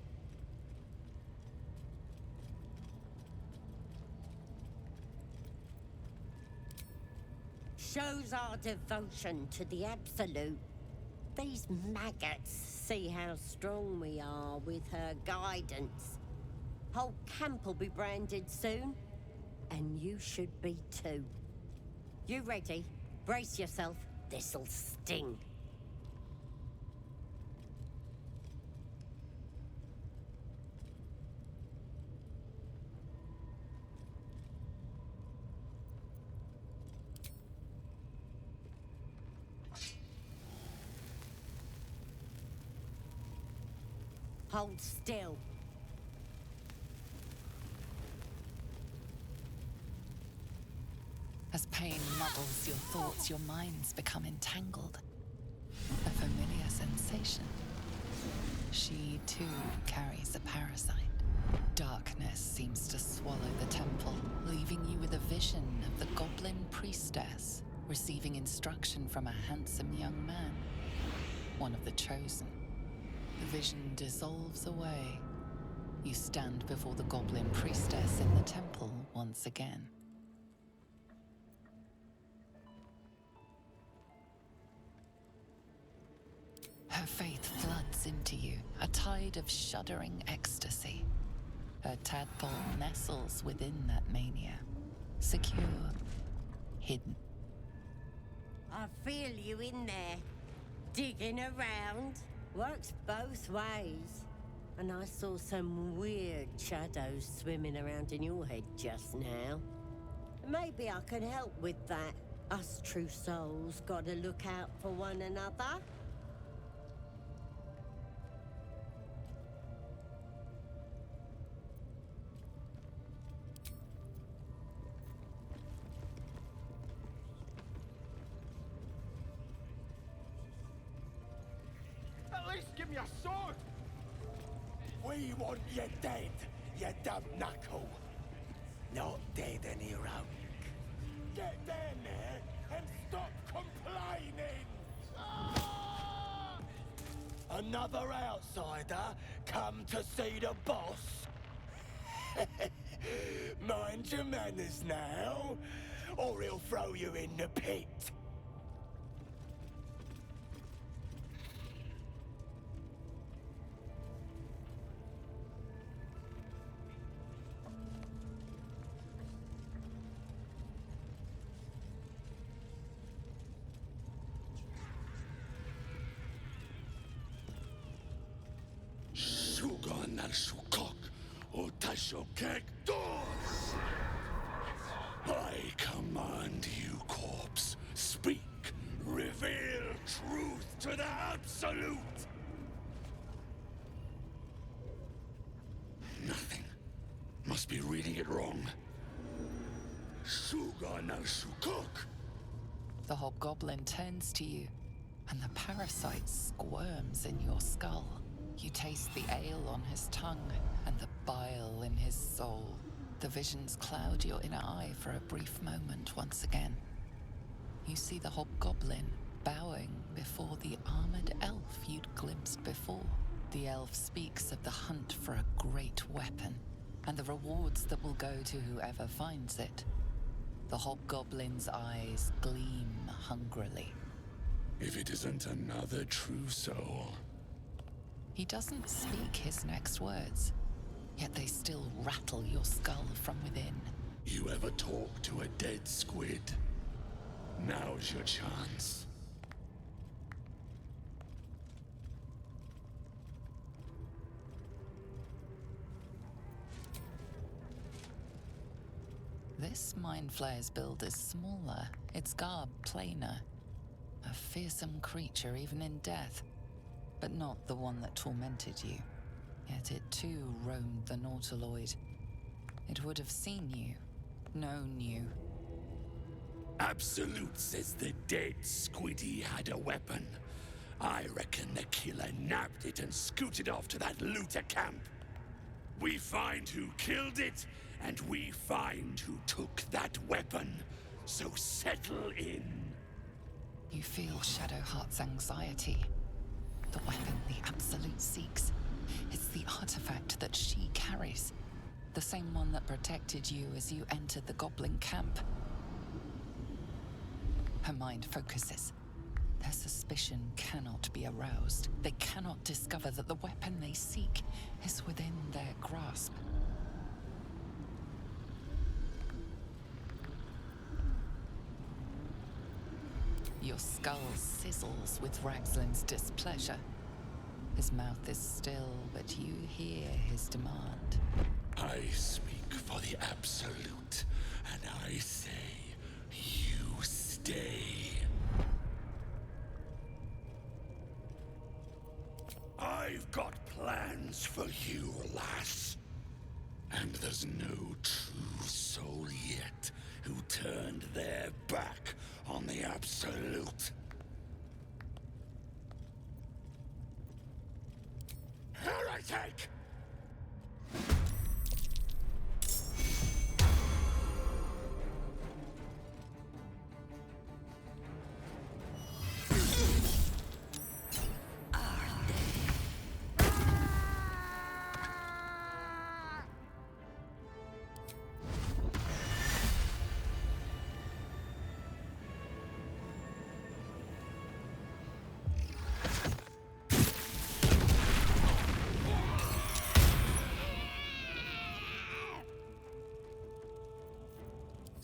Shows our devotion to the Absolute. These maggots see how strong we are with her guidance. Whole camp will be branded soon, and you should be too. You ready? Brace yourself. This'll sting. Hold still. As pain muddles your thoughts, your minds become entangled. A familiar sensation. She, too, carries a parasite. Darkness seems to swallow the temple, leaving you with a vision of the goblin priestess receiving instruction from a handsome young man, one of the chosen. The vision dissolves away. You stand before the goblin priestess in the temple once again. Her faith floods into you, a tide of shuddering ecstasy. Her tadpole nestles within that mania, secure, hidden. I feel you in there, digging around. Works both ways. And I saw some weird shadows swimming around in your head just now. Maybe I can help with that. Us true souls gotta look out for one another. At least give me a sword! We want you dead, you dumb knuckle. Not dead and heroic. Get down there and stop complaining! Ah! Another outsider come to see the boss? Mind your manners now, or he'll throw you in the pit. Sugan al Shukok, Otashokek Dos! I command you, corpse. Speak. Reveal truth to the Absolute! Nothing. Must be reading it wrong. Sugan al Shukok! The hobgoblin turns to you, and the parasite squirms in your skull. You taste the ale on his tongue and the bile in his soul. The visions cloud your inner eye for a brief moment once again. You see the hobgoblin bowing before the armored elf you'd glimpsed before. The elf speaks of the hunt for a great weapon and the rewards that will go to whoever finds it. The hobgoblin's eyes gleam hungrily. If it isn't another true soul. He doesn't speak his next words, yet they still rattle your skull from within. You ever talk to a dead squid? Now's your chance. This Mind Flayer's build is smaller, its garb plainer. A fearsome creature even in death, but not the one that tormented you. Yet it too roamed the Nautiloid. It would have seen you, known you. Absolute says the dead squiddy had a weapon. I reckon the killer nabbed it and scooted off to that looter camp. We find who killed it, and we find who took that weapon. So settle in. You feel Shadowheart's anxiety. The weapon the Absolute seeks. It's the artifact that she carries. The same one that protected you as you entered the goblin camp. Her mind focuses. Their suspicion cannot be aroused. They cannot discover that the weapon they seek is within their grasp. Your skull sizzles with Raxlin's displeasure. His mouth is still, but you hear his demand. I speak for the Absolute, and I say, you stay. I've got plans for you, lass. And there's no true soul yet who turned their back on the Absolute. Heretic!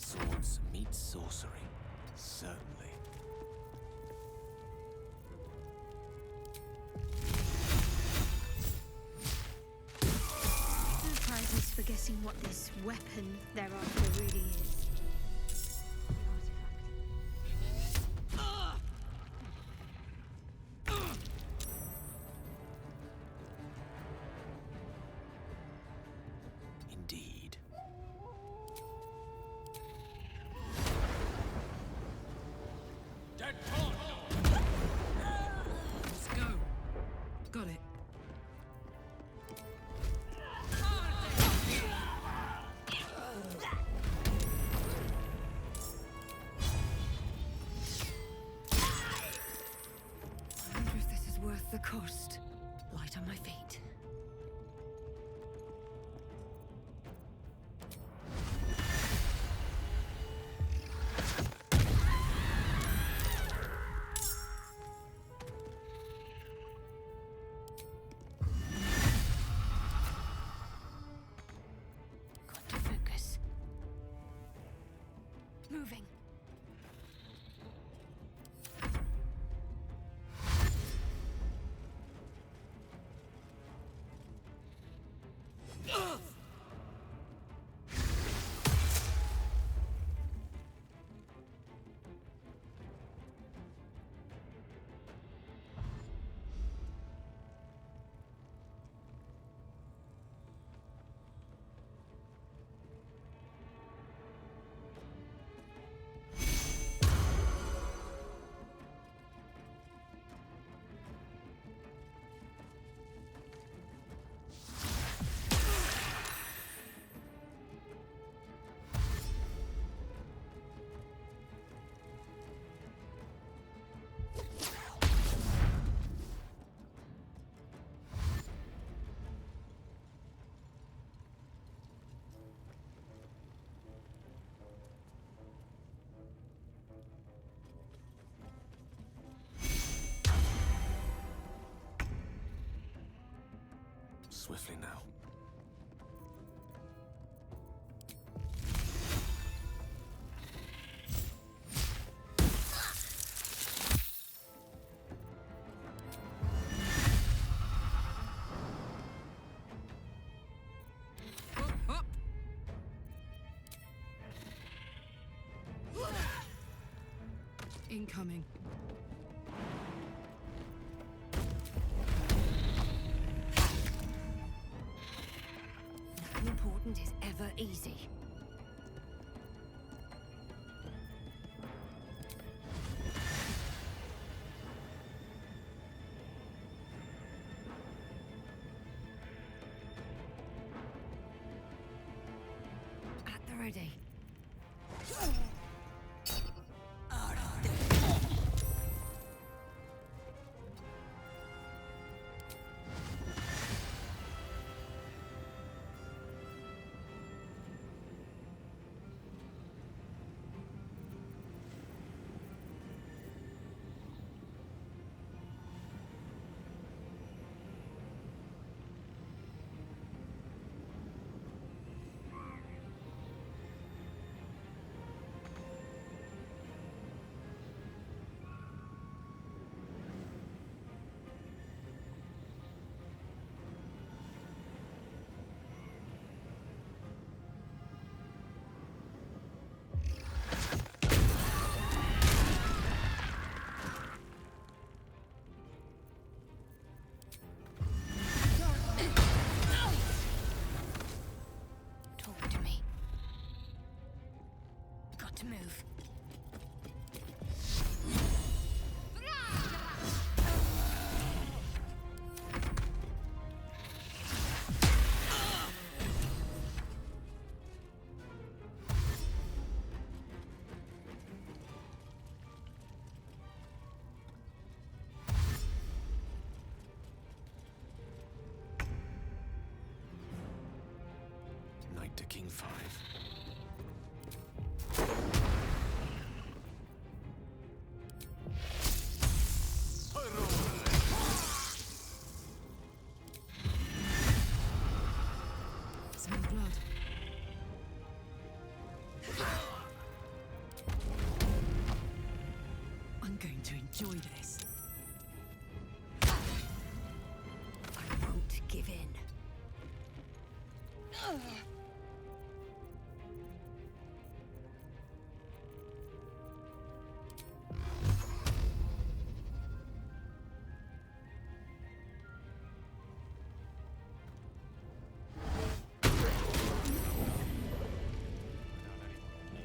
Swords meet sorcery, certainly. No prizes for guessing what this weapon thereafter really is. Indeed. Let's go. Got it. I wonder if this is worth the cost. Light on my feet. Got to focus. Moving. Swiftly now. Incoming. Nothing important is ever easy. At the ready. Talk to me. Got to move. Knight to King 5. Some blood. I'm going to enjoy this. I won't give in.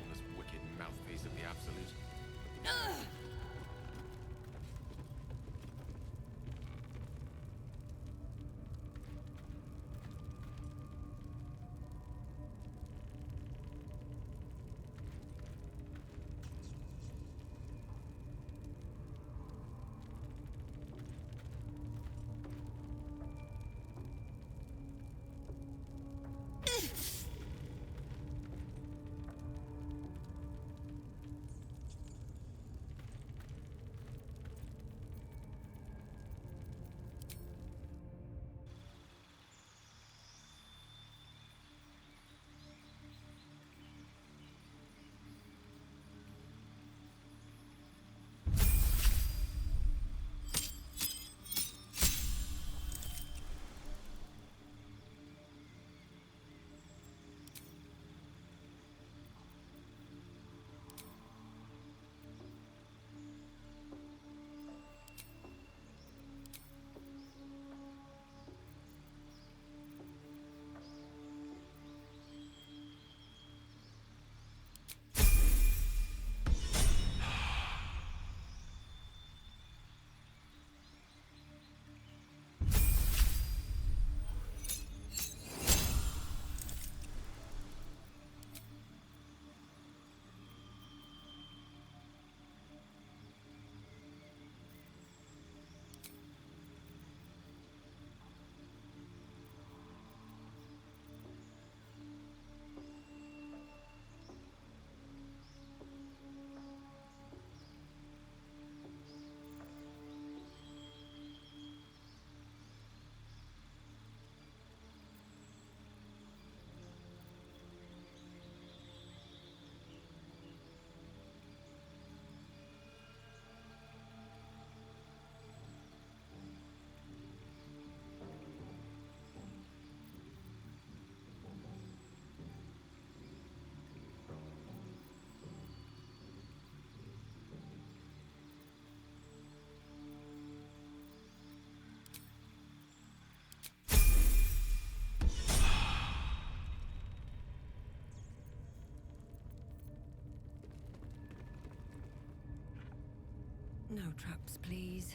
This wicked mouthpiece of the Absolute. No traps, please.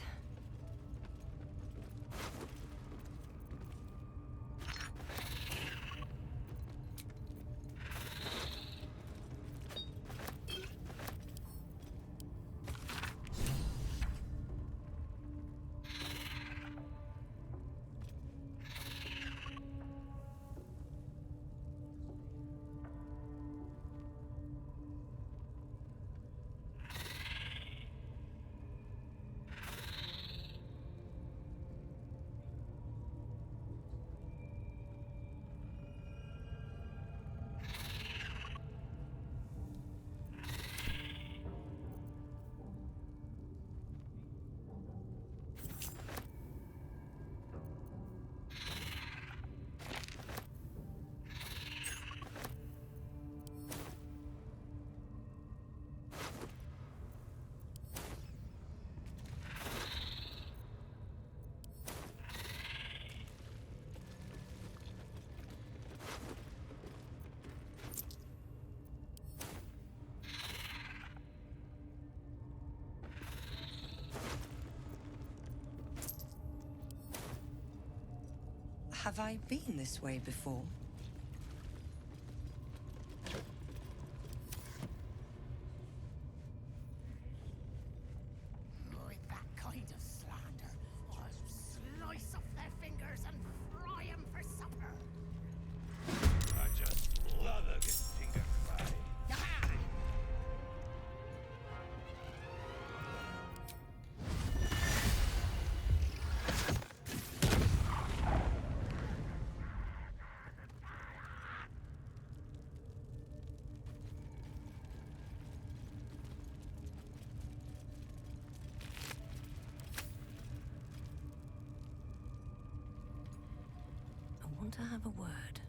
Have I been this way before? With that kind of slander, I'll slice off their fingers and fry 'em for supper. I just love a good finger fry. I want to have a word.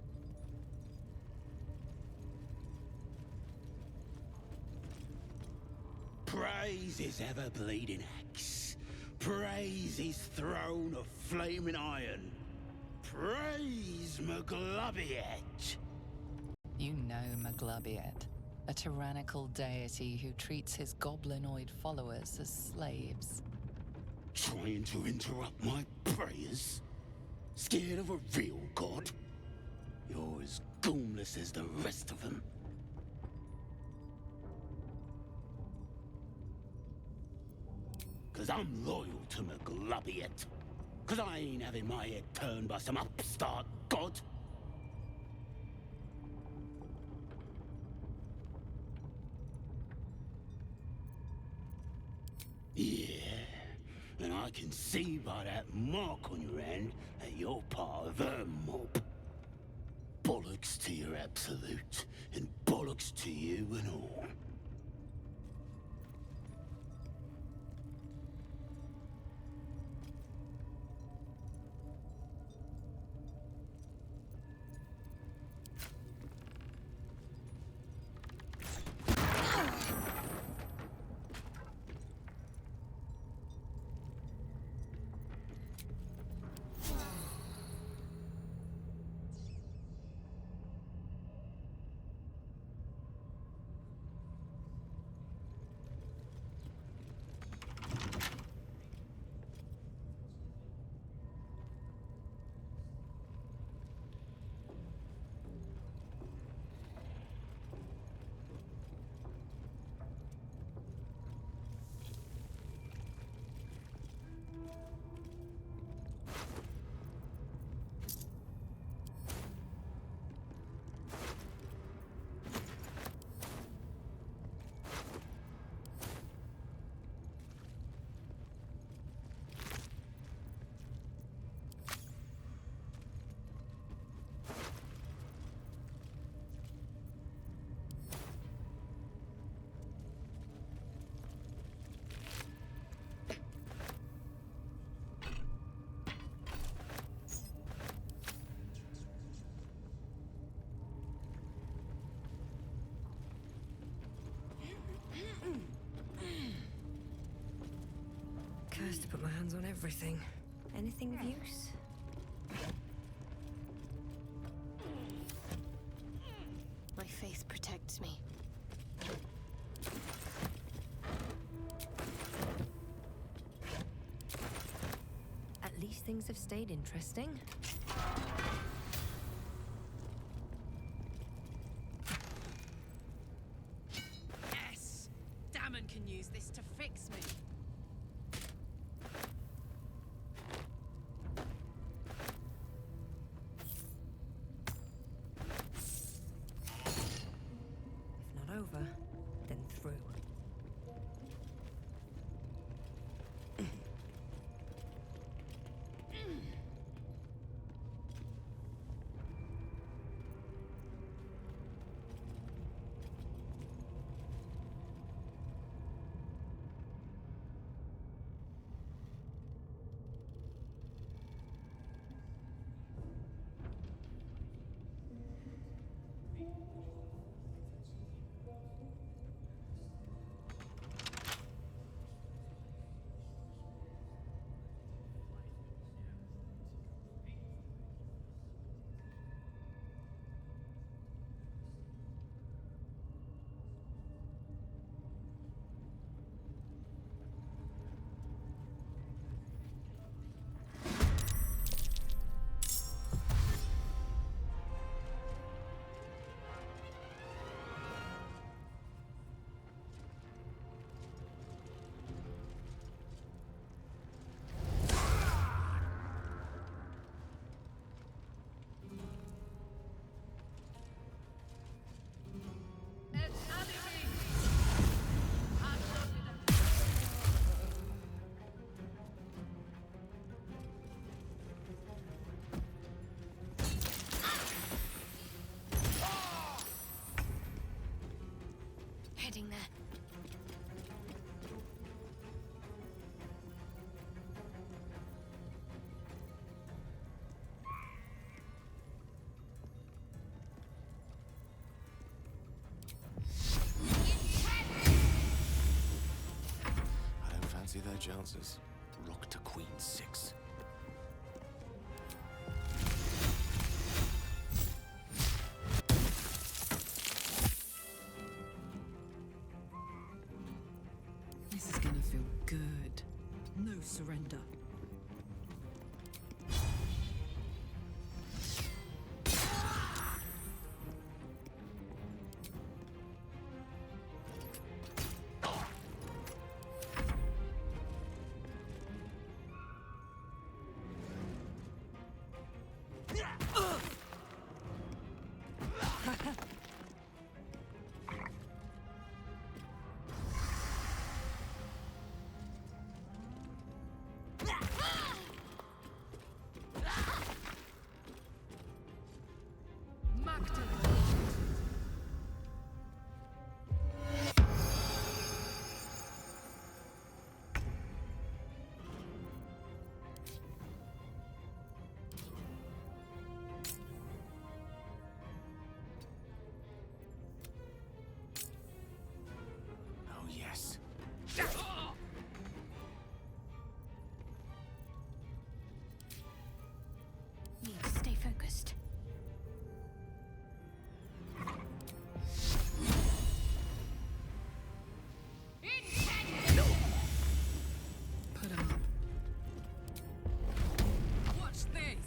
Praise his ever-bleeding axe. Praise his throne of flaming iron. Praise Maglobiet. You know Maglobiet, a tyrannical deity who treats his goblinoid followers as slaves. Trying to interrupt my prayers? Scared of a real god? You're as goomless as the rest of them. Cause I'm loyal to Maglobiet. Cause I ain't having my head turned by some upstart god. Yeah, and I can see by that mark on your hand that you're part of her mob. Bollocks to your absolute, and bollocks to you and all. Cursed to put my hands on everything. Anything of use? My faith protects me. At least things have stayed interesting. Yes! Damon can use this to fix me. If not over, then through. Heading there. I don't fancy their chances. Rook to Queen 6. This is gonna feel good. No surrender. Oh, yes. Need to stay focused. Put 'em up. Watch this!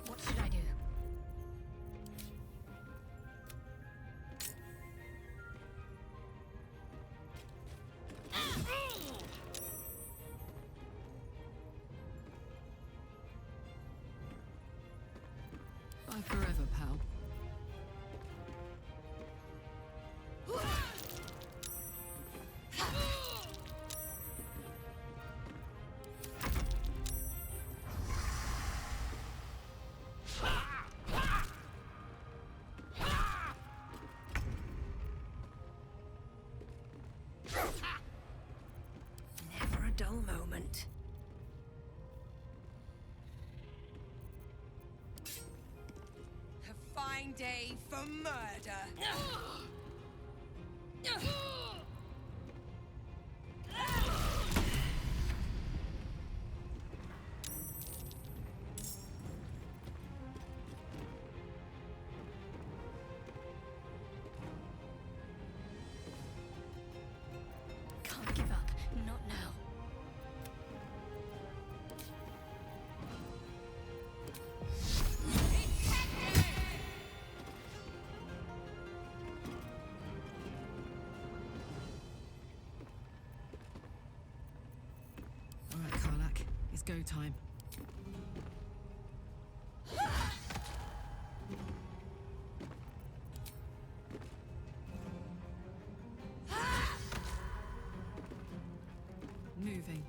What should I do? Bye forever, pal. Never a dull moment. Have day for murder. Can't give up. Not now. All right, Karlak. It's go time. Moving.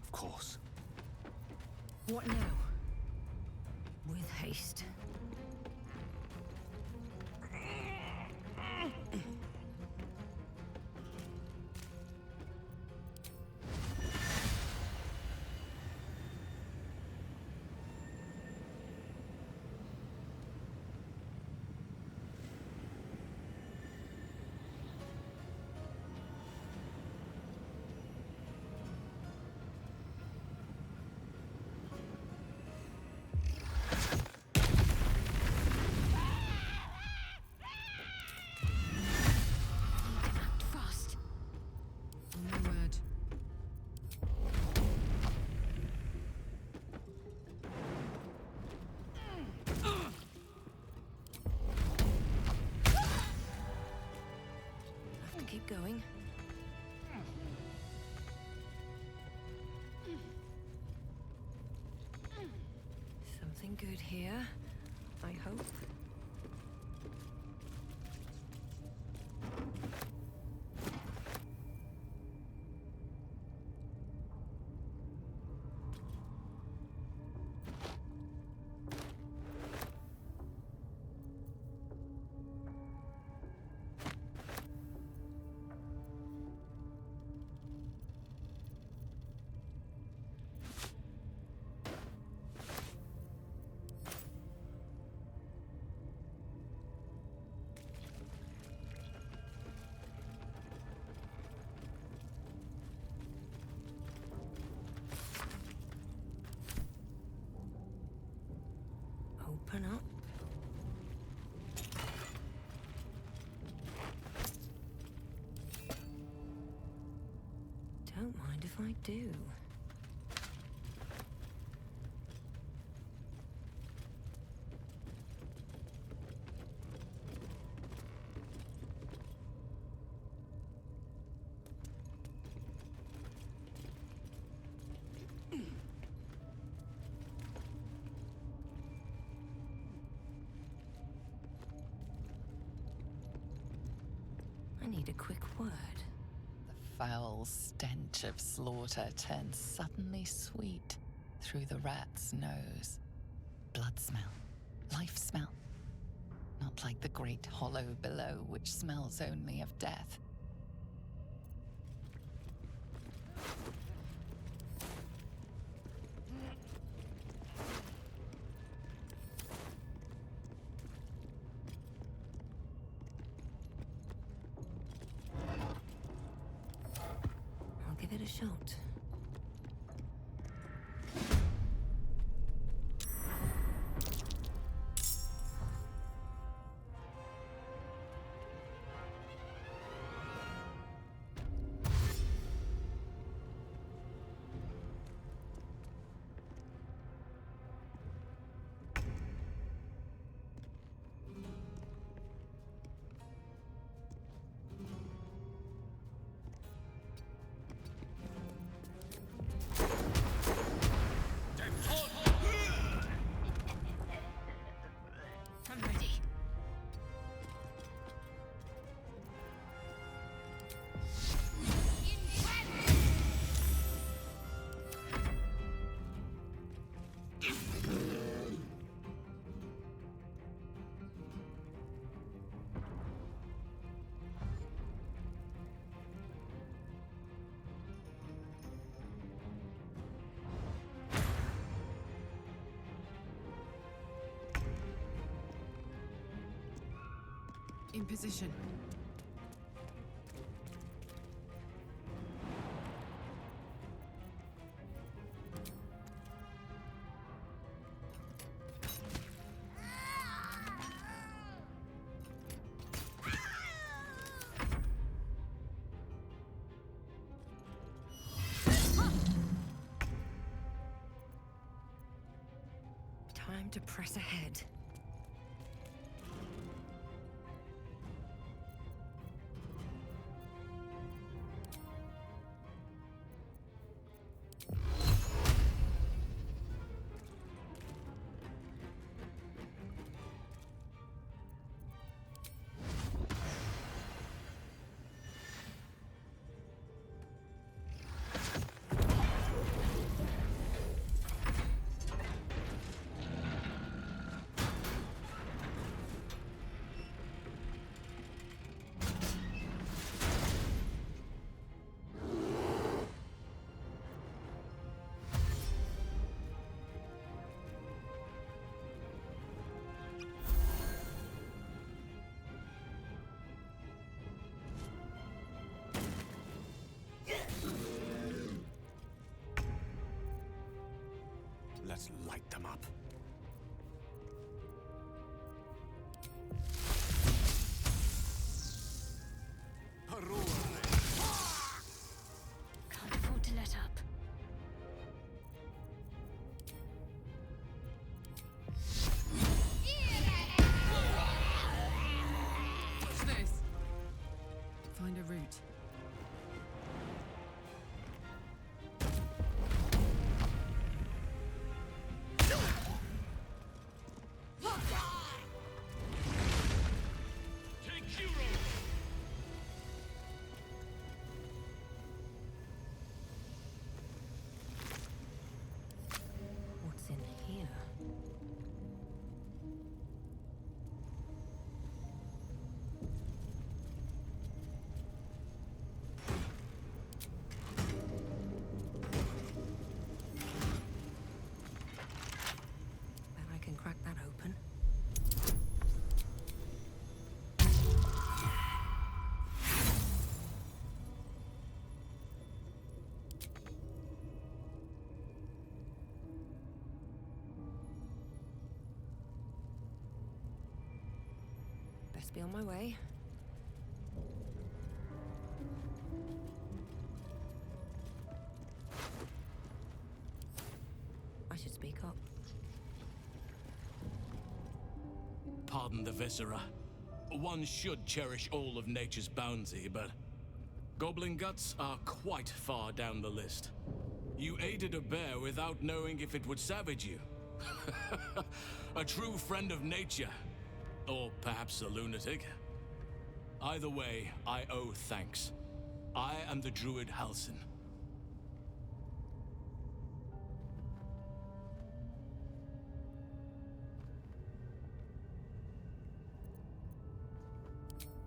Of course. What now? With haste. Fast. On my word. Have to keep going. Something good here, I hope. Open up. Don't mind if I do. I need a quick word. The foul stench of slaughter turns suddenly sweet through the rat's nose. Blood smell, life smell. Not like the great hollow below, which smells only of death. I'll give it a shot. In position. Time to press ahead. Let's light them up. Can't afford to let up. What's this? Find a route. What's in here? Bet I can crack that open. Best be on my way. I should speak up. Pardon the viscera. One should cherish all of nature's bounty, but goblin guts are quite far down the list. You aided a bear without knowing if it would savage you. A true friend of nature. Or perhaps a lunatic. Either way, I owe thanks. I am the druid Halsin.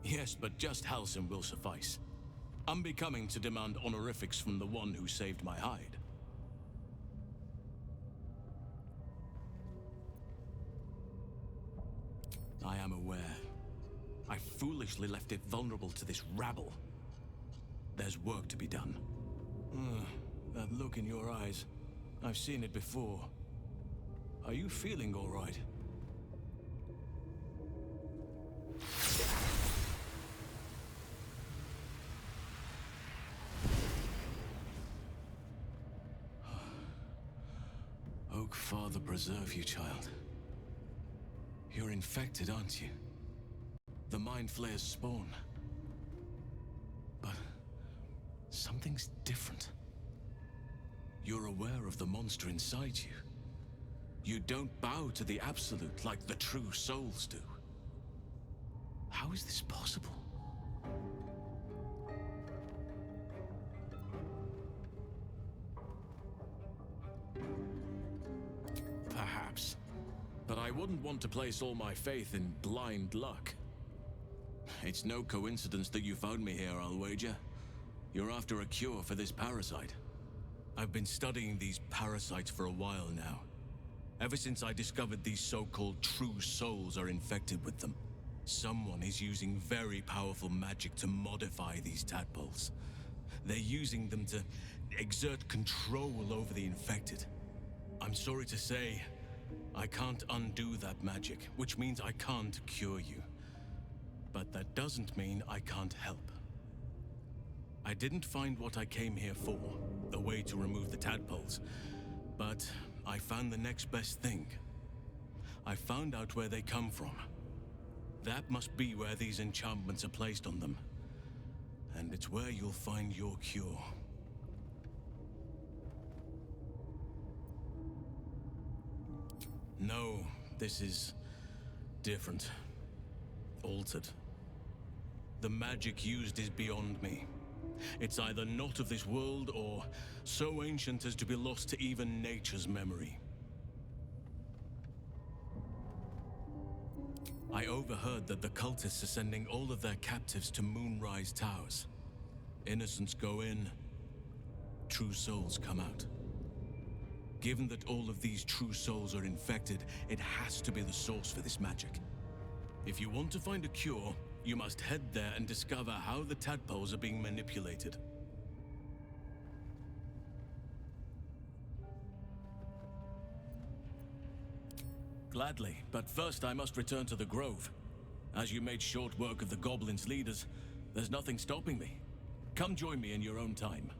Yes, but just Halsin will suffice. Unbecoming to demand honorifics from the one who saved my hide. I am aware. I foolishly left it vulnerable to this rabble. There's work to be done. That look in your eyes. I've seen it before. Are you feeling all right? Oak Father preserve you, child. You're infected, aren't you? The Mind Flayer's spawn. But something's different. You're aware of the monster inside you. You don't bow to the Absolute like the true souls do. How is this possible? Perhaps. But I wouldn't want to place all my faith in blind luck. It's no coincidence that you found me here, I'll wager. You're after a cure for this parasite. I've been studying these parasites for a while now. Ever since I discovered these so-called true souls are infected with them. Someone is using very powerful magic to modify these tadpoles. They're using them to exert control over the infected. I'm sorry to say, I can't undo that magic, which means I can't cure you. But that doesn't mean I can't help. I didn't find what I came here for, a way to remove the tadpoles, but I found the next best thing. I found out where they come from. That must be where these enchantments are placed on them. And it's where you'll find your cure. No, this is different. Altered. The magic used is beyond me. It's either not of this world or so ancient as to be lost to even nature's memory. I overheard that the cultists are sending all of their captives to Moonrise Towers. Innocents go in, true souls come out. Given that all of these true souls are infected, it has to be the source for this magic. If you want to find a cure, you must head there and discover how the tadpoles are being manipulated. Gladly, but first I must return to the Grove. As you made short work of the Goblins' leaders, there's nothing stopping me. Come join me in your own time.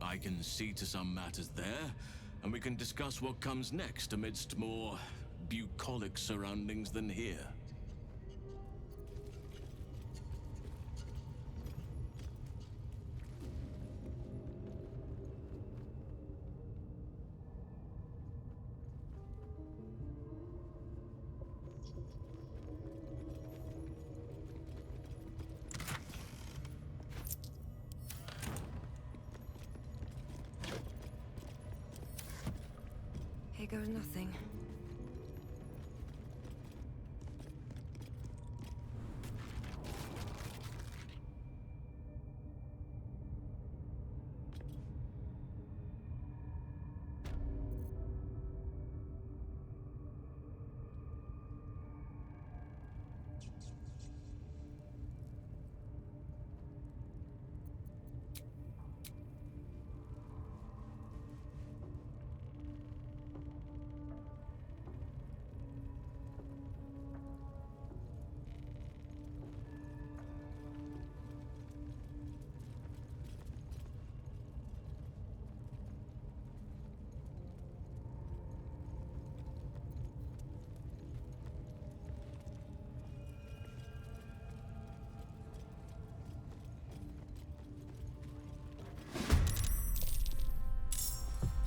I can see to some matters there, and we can discuss what comes next amidst more bucolic surroundings than here. Here goes nothing.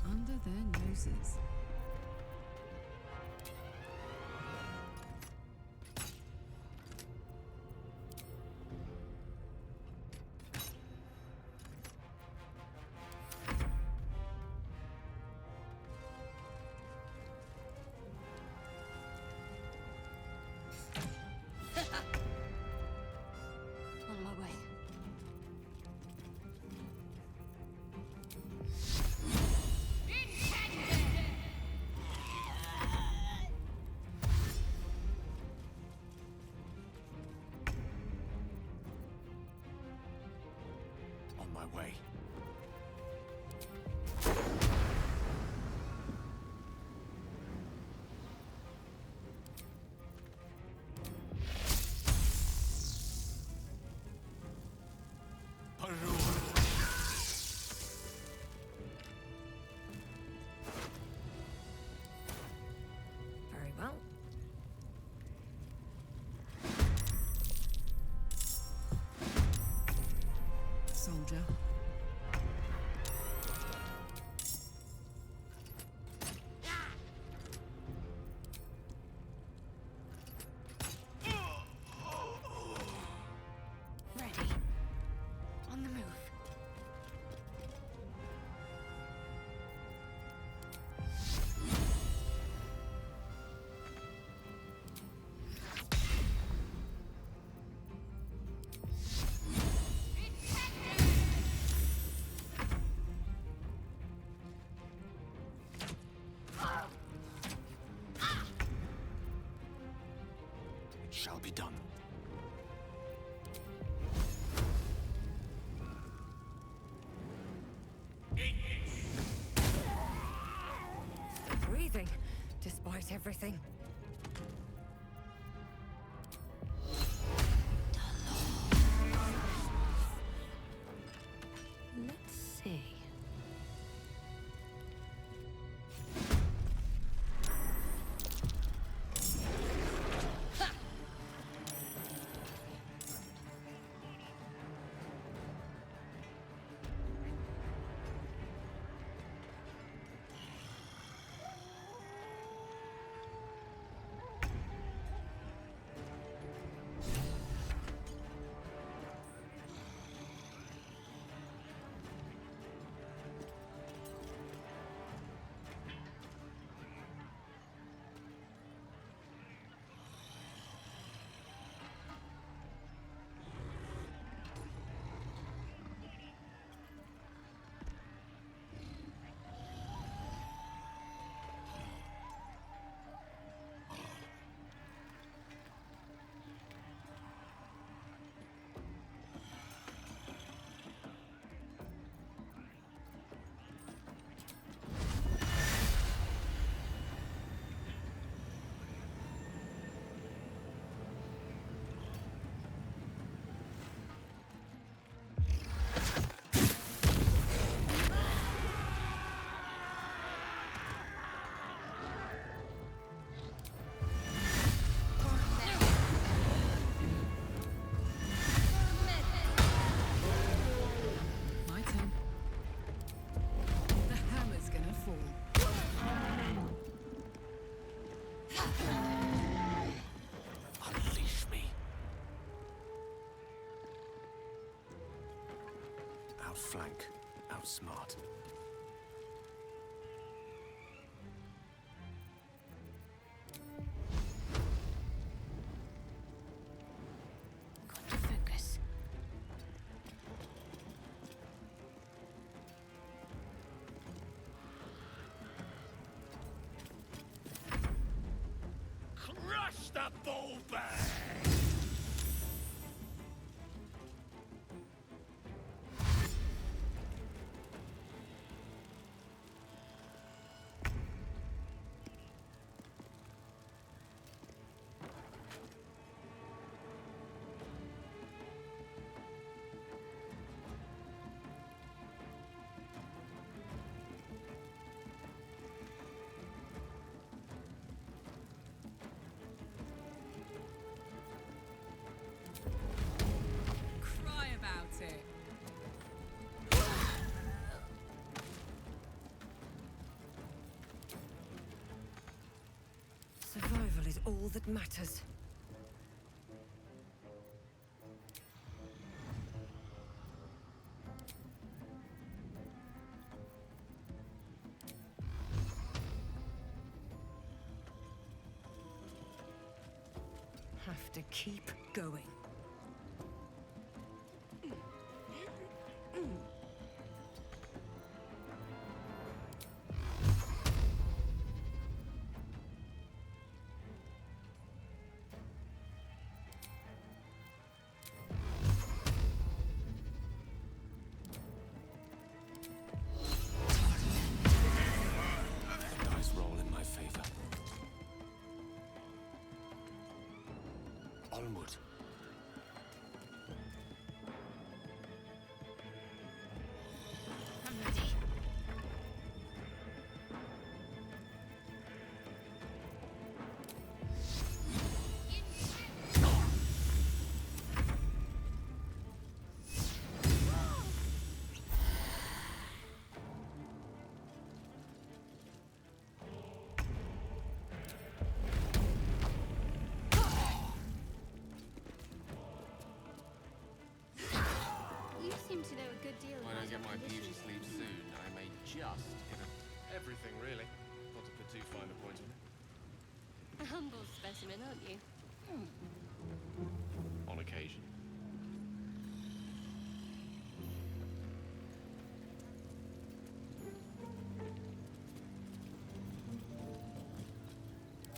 Under their noses. On my way. On my way. Very well. Soldier. Ready. On the move. It shall be done. outflank, outsmart. Got to focus. Crush the bull bag! Cry about it. Survival is all that matters. Have to keep going. The dice roll in my favor. Onward. I'm ready. You seem to know a good deal When I about get my our beauty conditions. sleep soon, I may just get everything, really. Not to put too fine a point on it. A humble specimen, aren't you? On occasion.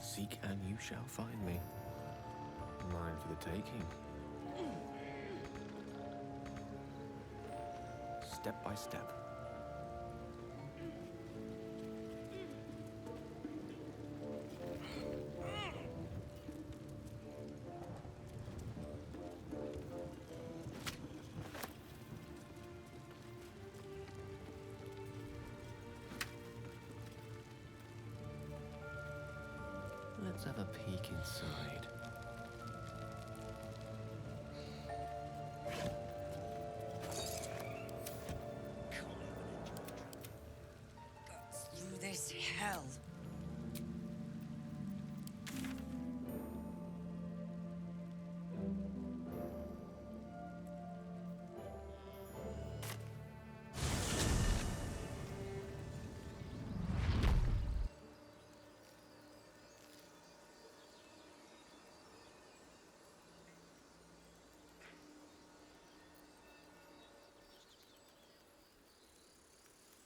Seek and you shall find me. Mine for the taking. Step by step. Let's have a peek inside. Through this hell.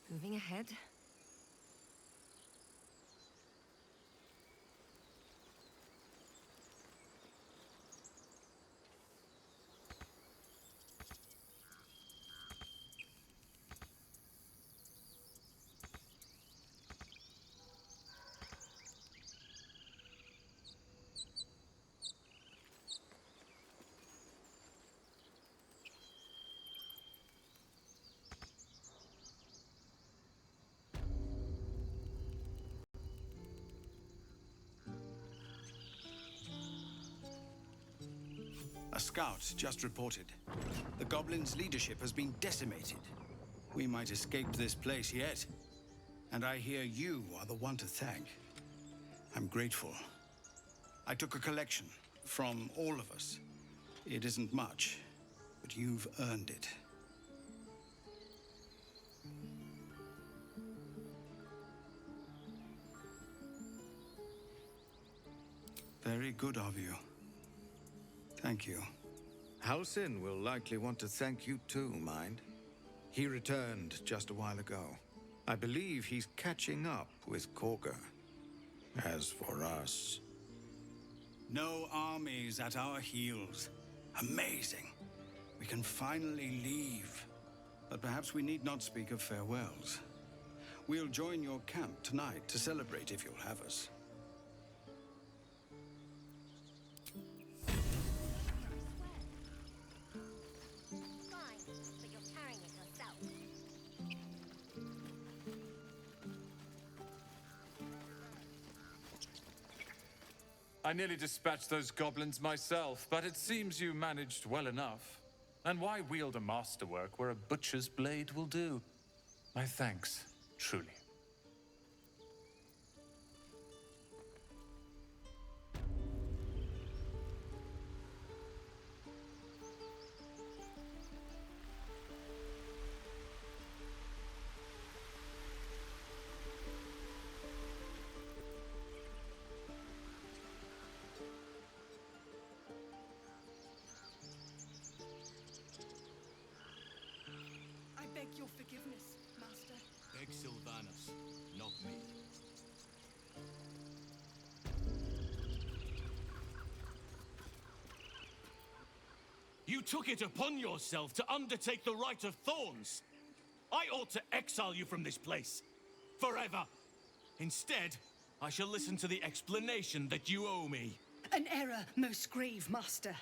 Moving ahead. A scout just reported. The goblins' leadership has been decimated. We might escape this place yet. And I hear you are the one to thank. I'm grateful. I took a collection from all of us. It isn't much, but you've earned it. Very good of you. Thank you. Halsin will likely want to thank you too, mind. He returned just a while ago. I believe he's catching up with Korga. As for us... No armies at our heels. Amazing. We can finally leave. But perhaps we need not speak of farewells. We'll join your camp tonight to celebrate if you'll have us. I nearly dispatched those goblins myself, but it seems you managed well enough. And why wield a masterwork where a butcher's blade will do? My thanks, truly. I beg your forgiveness, Master. Beg Sylvanus, not me. You took it upon yourself to undertake the Rite of Thorns. I ought to exile you from this place. Forever. Instead, I shall listen to the explanation that you owe me. An error most grave, Master.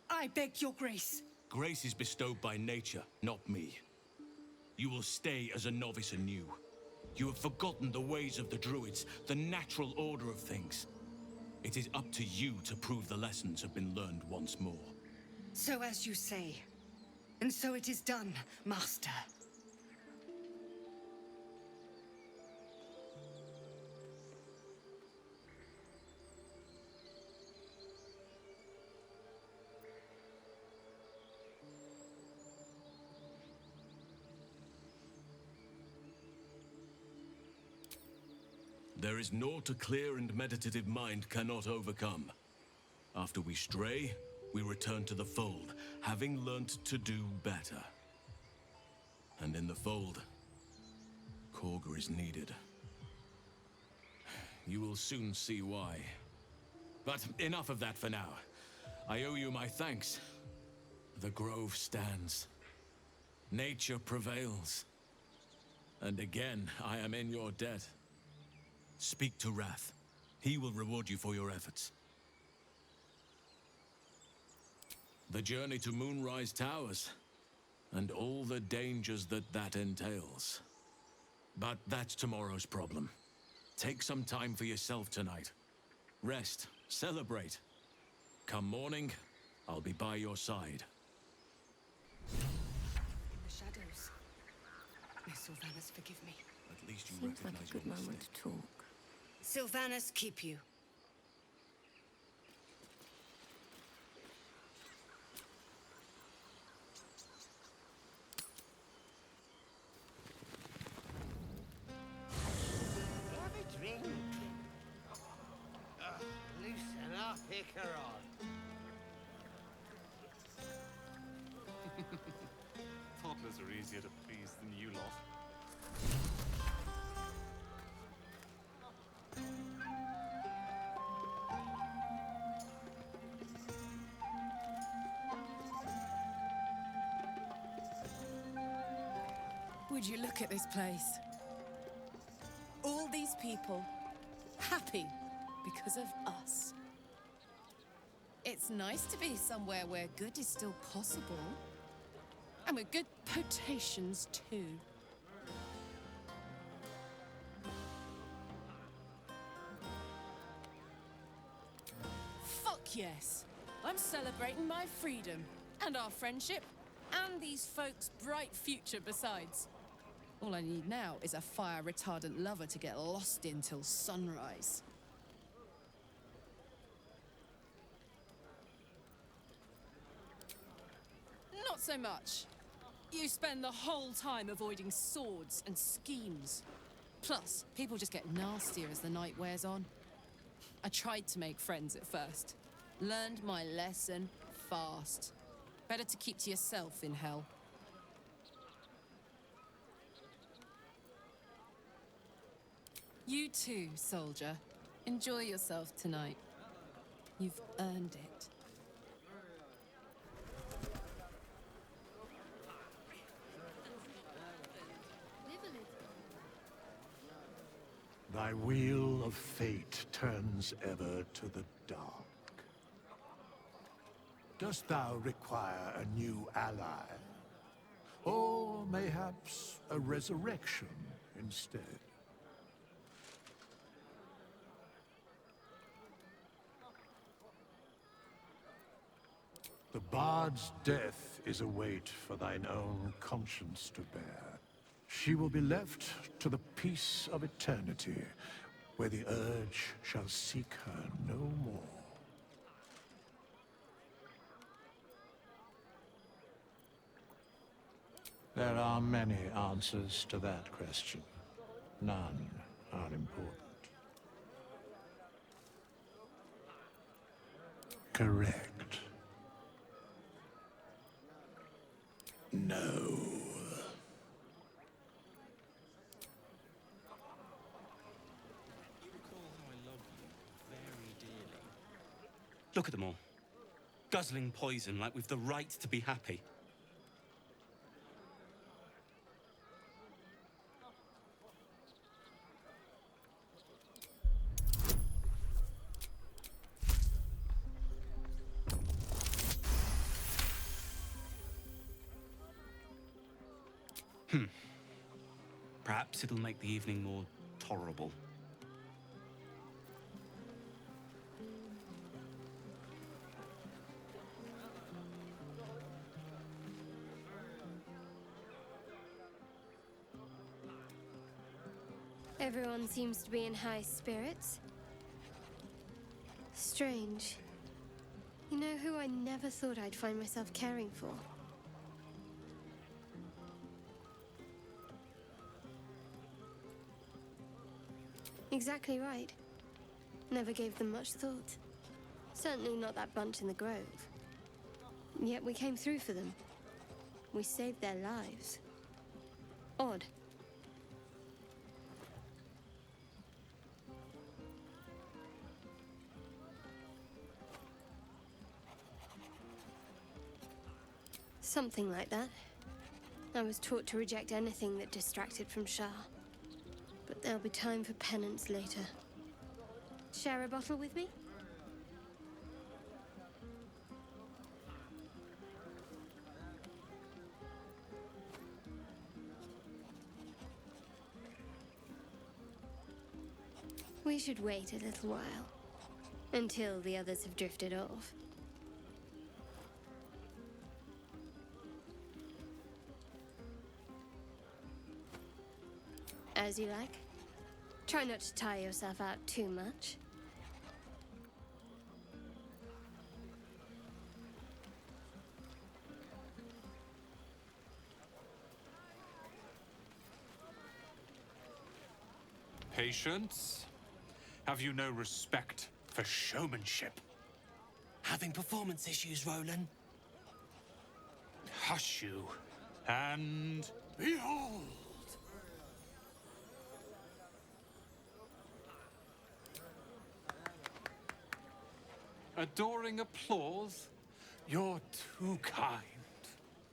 I beg your grace. Grace is bestowed by nature, not me. You will stay as a novice anew. You have forgotten the ways of the Druids, the natural order of things. It is up to you to prove the lessons have been learned once more. So as you say. And so it is done, Master. There is naught a clear and meditative mind cannot overcome. After we stray, we return to the fold, having learnt to do better. And in the fold, Korga is needed. You will soon see why. But enough of that for now. I owe you my thanks. The grove stands. Nature prevails. And again, I am in your debt. Speak to Wrath. He will reward you for your efforts. The journey to Moonrise Towers, and all the dangers that entails. But that's tomorrow's problem. Take some time for yourself tonight. Rest, celebrate. Come morning, I'll be by your side. In the shadows. May Sylvanus forgive me. At least you Seems like recognize a good your moment mistake. to talk. Sylvanus keep you. Have a drink. Loosen up, Icaron. Toddlers are easier to please than you lot. Would you look at this place? All these people happy because of us. It's nice to be somewhere where good is still possible. And with good potations too. Fuck yes! I'm celebrating my freedom, and our friendship, and these folks' bright future besides. All I need now is a fire-retardant lover to get lost in till sunrise. Not so much. You spend the whole time avoiding swords and schemes. Plus, people just get nastier as the night wears on. I tried to make friends at first. Learned my lesson fast. Better to keep to yourself in hell. You too, soldier. Enjoy yourself tonight. You've earned it. Thy wheel of fate turns ever to the dark. Dost thou require a new ally? Or mayhaps a resurrection instead? The bard's death is a weight for thine own conscience to bear. She will be left to the peace of eternity, where the urge shall seek her no more. There are many answers to that question. None are important. Correct. No. Look at them all. Guzzling poison like we've the right to be happy. Perhaps it'll make the evening more tolerable. Everyone seems to be in high spirits. Strange. You know who I never thought I'd find myself caring for? Exactly right. Never gave them much thought. Certainly not that bunch in the grove. Yet we came through for them. We saved their lives. Odd. Something like that. I was taught to reject anything that distracted from Shah. But there'll be time for penance later. Share a bottle with me? We should wait a little while. Until the others have drifted off. As you like. Try not to tire yourself out too much. Patience? Have you no respect for showmanship? Having performance issues, Roland? Hush you, and behold! Adoring applause? You're too kind.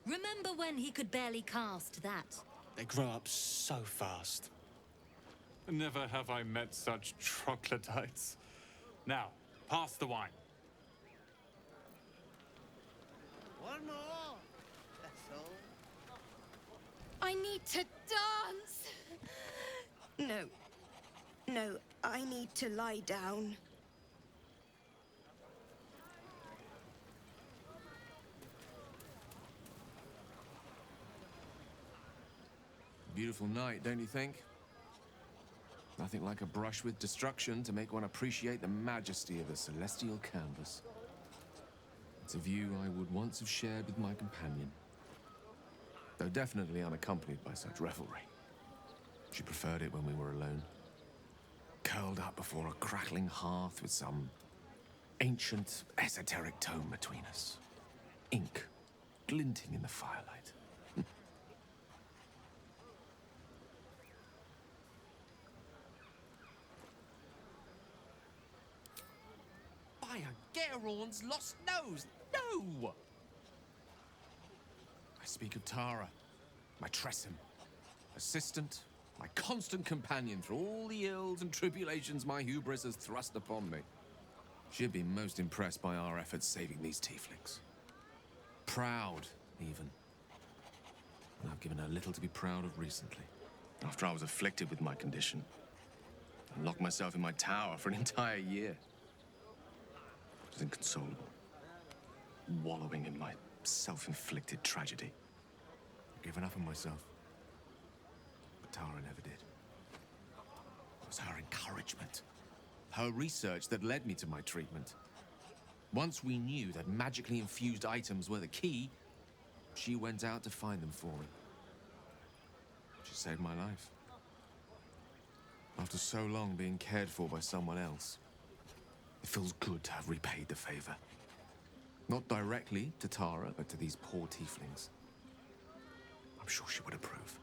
Remember when he could barely cast that? They grow up so fast. Never have I met such troglodytes. Now, pass the wine. One more. That's all. I need to dance! No. No, I need to lie down. Beautiful night, don't you think? Nothing like a brush with destruction to make one appreciate the majesty of a celestial canvas. It's a view I would once have shared with my companion, though definitely unaccompanied by such revelry. She preferred it when we were alone. curled up before a crackling hearth with some ancient, esoteric tome between us. Ink glinting in the firelight. By a Garon's lost nose! No! I speak of Tara, my Tressim, assistant, my constant companion through all the ills and tribulations my hubris has thrust upon me. She'd been most impressed by our efforts saving these tieflings. Proud, even. And I've given her little to be proud of recently. After I was afflicted with my condition, and locked myself in my tower for an entire year. I was inconsolable, wallowing in my self-inflicted tragedy. I'd given up on myself. But Tara never did. It was her encouragement, her research that led me to my treatment. Once we knew that magically infused items were the key, she went out to find them for me. She saved my life. After so long being cared for by someone else, it feels good to have repaid the favor. Not directly to Tara, but to these poor tieflings. I'm sure she would approve.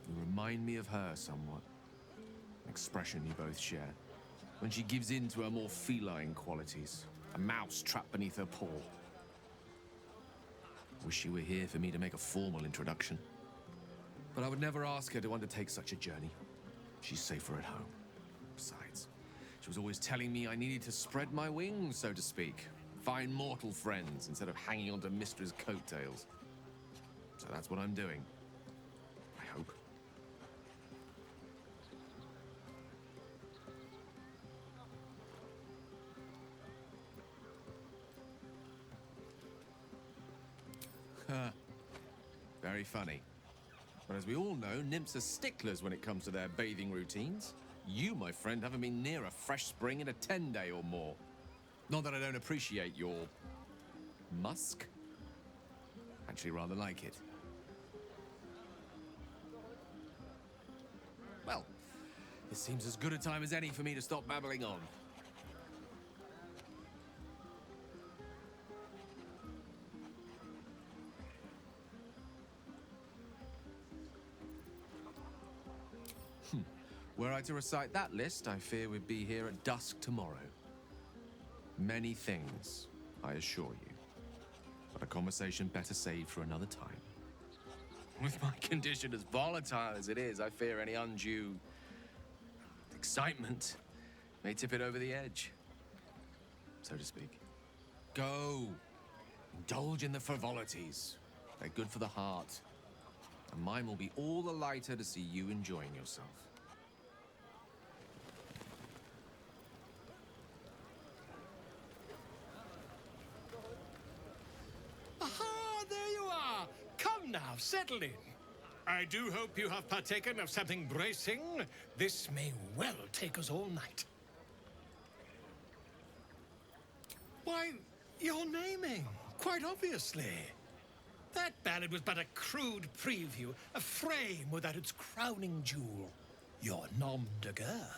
You remind me of her somewhat. An expression you both share. When she gives in to her more feline qualities. A mouse trapped beneath her paw. Wish she were here for me to make a formal introduction. But I would never ask her to undertake such a journey. She's safer at home. Besides, she was always telling me I needed to spread my wings, so to speak. Find mortal friends instead of hanging onto Mistra's coattails. So that's what I'm doing. I hope. Very funny. But as we all know, nymphs are sticklers when it comes to their bathing routines. You, my friend, haven't been near a fresh spring in a 10-day or more. Not that I don't appreciate your musk. Actually, rather like it. Well, this seems as good a time as any for me to stop babbling on. Were I to recite that list, I fear we'd be here at dusk tomorrow. Many things, I assure you. But a conversation better saved for another time. With my condition as volatile as it is, I fear any undue excitement may tip it over the edge, so to speak. Go. Indulge in the frivolities. They're good for the heart. And mine will be all the lighter to see you enjoying yourself. Aha! There you are! Come now, settle in. I do hope you have partaken of something bracing. This may well take us all night. Why, you're naming, quite obviously. That ballad was but a crude preview, a frame without its crowning jewel. Your nom de guerre.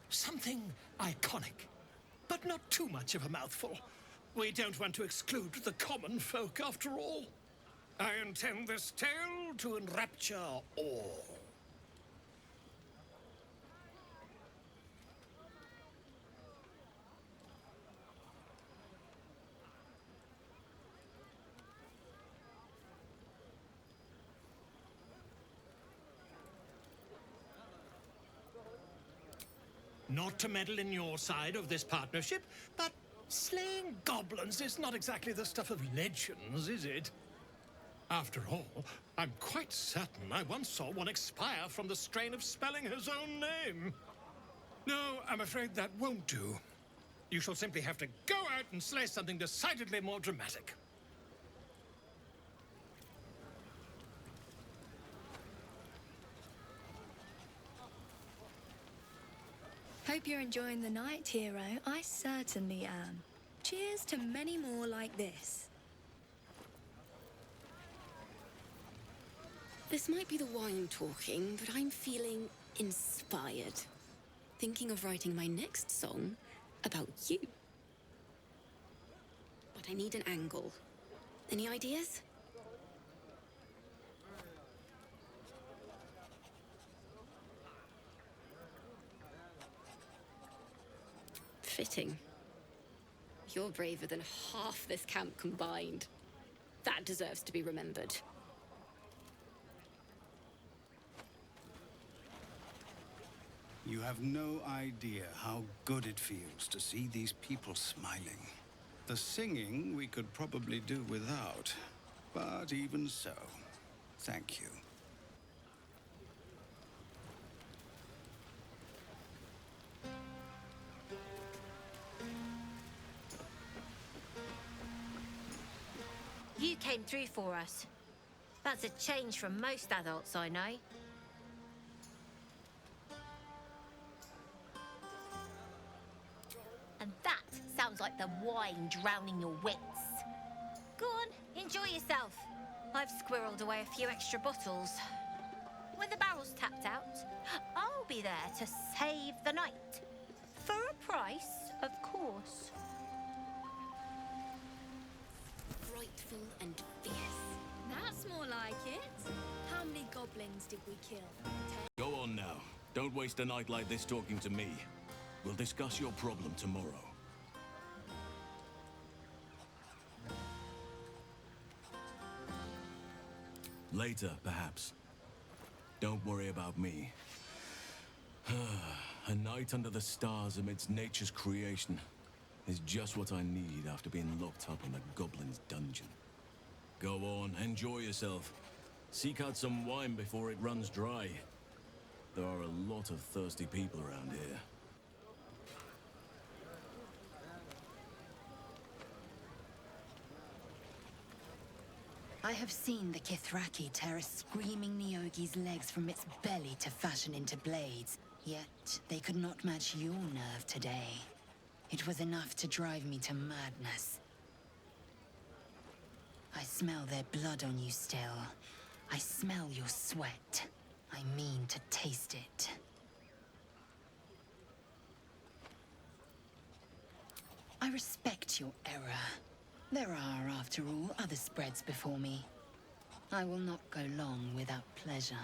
Something iconic, but not too much of a mouthful. We don't want to exclude the common folk, after all. I intend this tale to enrapture all. Not to meddle in your side of this partnership, but slaying goblins is not exactly the stuff of legends, is it? After all, I'm quite certain I once saw one expire from the strain of spelling his own name. No, I'm afraid that won't do. You shall simply have to go out and slay something decidedly more dramatic. Hope you're enjoying the night, hero. I certainly am. Cheers to many more like this. This might be the wine talking, but I'm feeling inspired. Thinking of writing my next song about you. But I need an angle. Any ideas? Fitting. You're braver than half this camp combined. That deserves to be remembered. You have no idea how good it feels to see these people smiling. The singing we could probably do without, but even so, thank you. You came through for us. That's a change from most adults I know. And that sounds like the wine drowning your wits. Go on, enjoy yourself. I've squirreled away a few extra bottles. When the barrel's tapped out, I'll be there to save the night. For a price, of course. Frightful and fierce. That's more like it. How many goblins did we kill? Go on now. Don't waste a night like this talking to me. We'll discuss your problem tomorrow. Later, perhaps. Don't worry about me. A night under the stars amidst nature's creation is just what I need after being locked up in a goblin's dungeon. Go on, enjoy yourself. Seek out some wine before it runs dry. There are a lot of thirsty people around here. I have seen the Kithraki tear a screaming Neogi's legs from its belly to fashion into blades. Yet, they could not match your nerve today. It was enough to drive me to madness. I smell their blood on you still. I smell your sweat. I mean to taste it. I respect your error. There are, after all, other spreads before me. I will not go long without pleasure.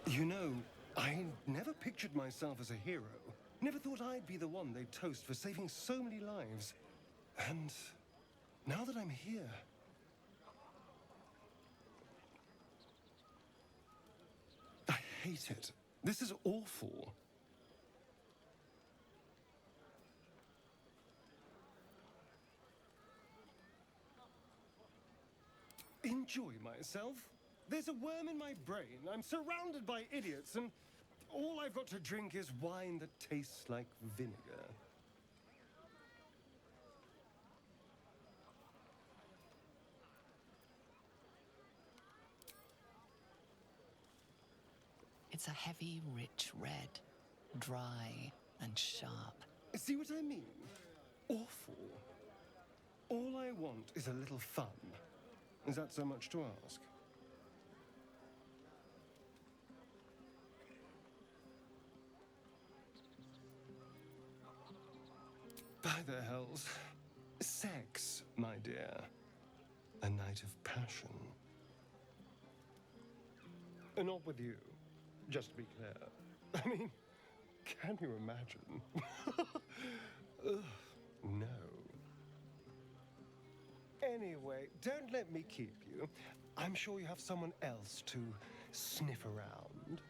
You know, I never pictured myself as a hero. Never thought I'd be the one they'd toast for saving so many lives. And now that I'm here... I hate it. This is awful. Enjoy myself? There's a worm in my brain. I'm surrounded by idiots, and all I've got to drink is wine that tastes like vinegar. It's a heavy, rich red, dry and sharp. See what I mean? Awful. All I want is a little fun. Is that so much to ask? By the hells. Sex, my dear. A night of passion. Not with you, just to be clear. I mean, can you imagine? Ugh, no. Anyway, don't let me keep you. I'm sure you have someone else to sniff around.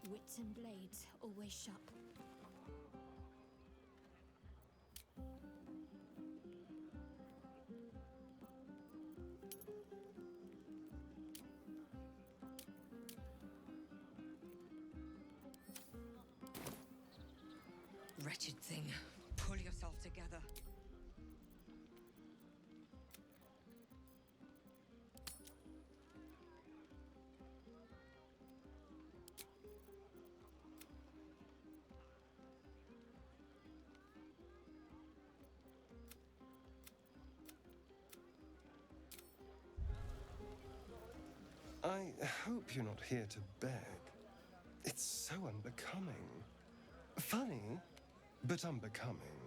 Wits and blades always sharp. wretched thing. Pull yourself together. I hope you're not here to beg. It's so unbecoming. Funny, but unbecoming.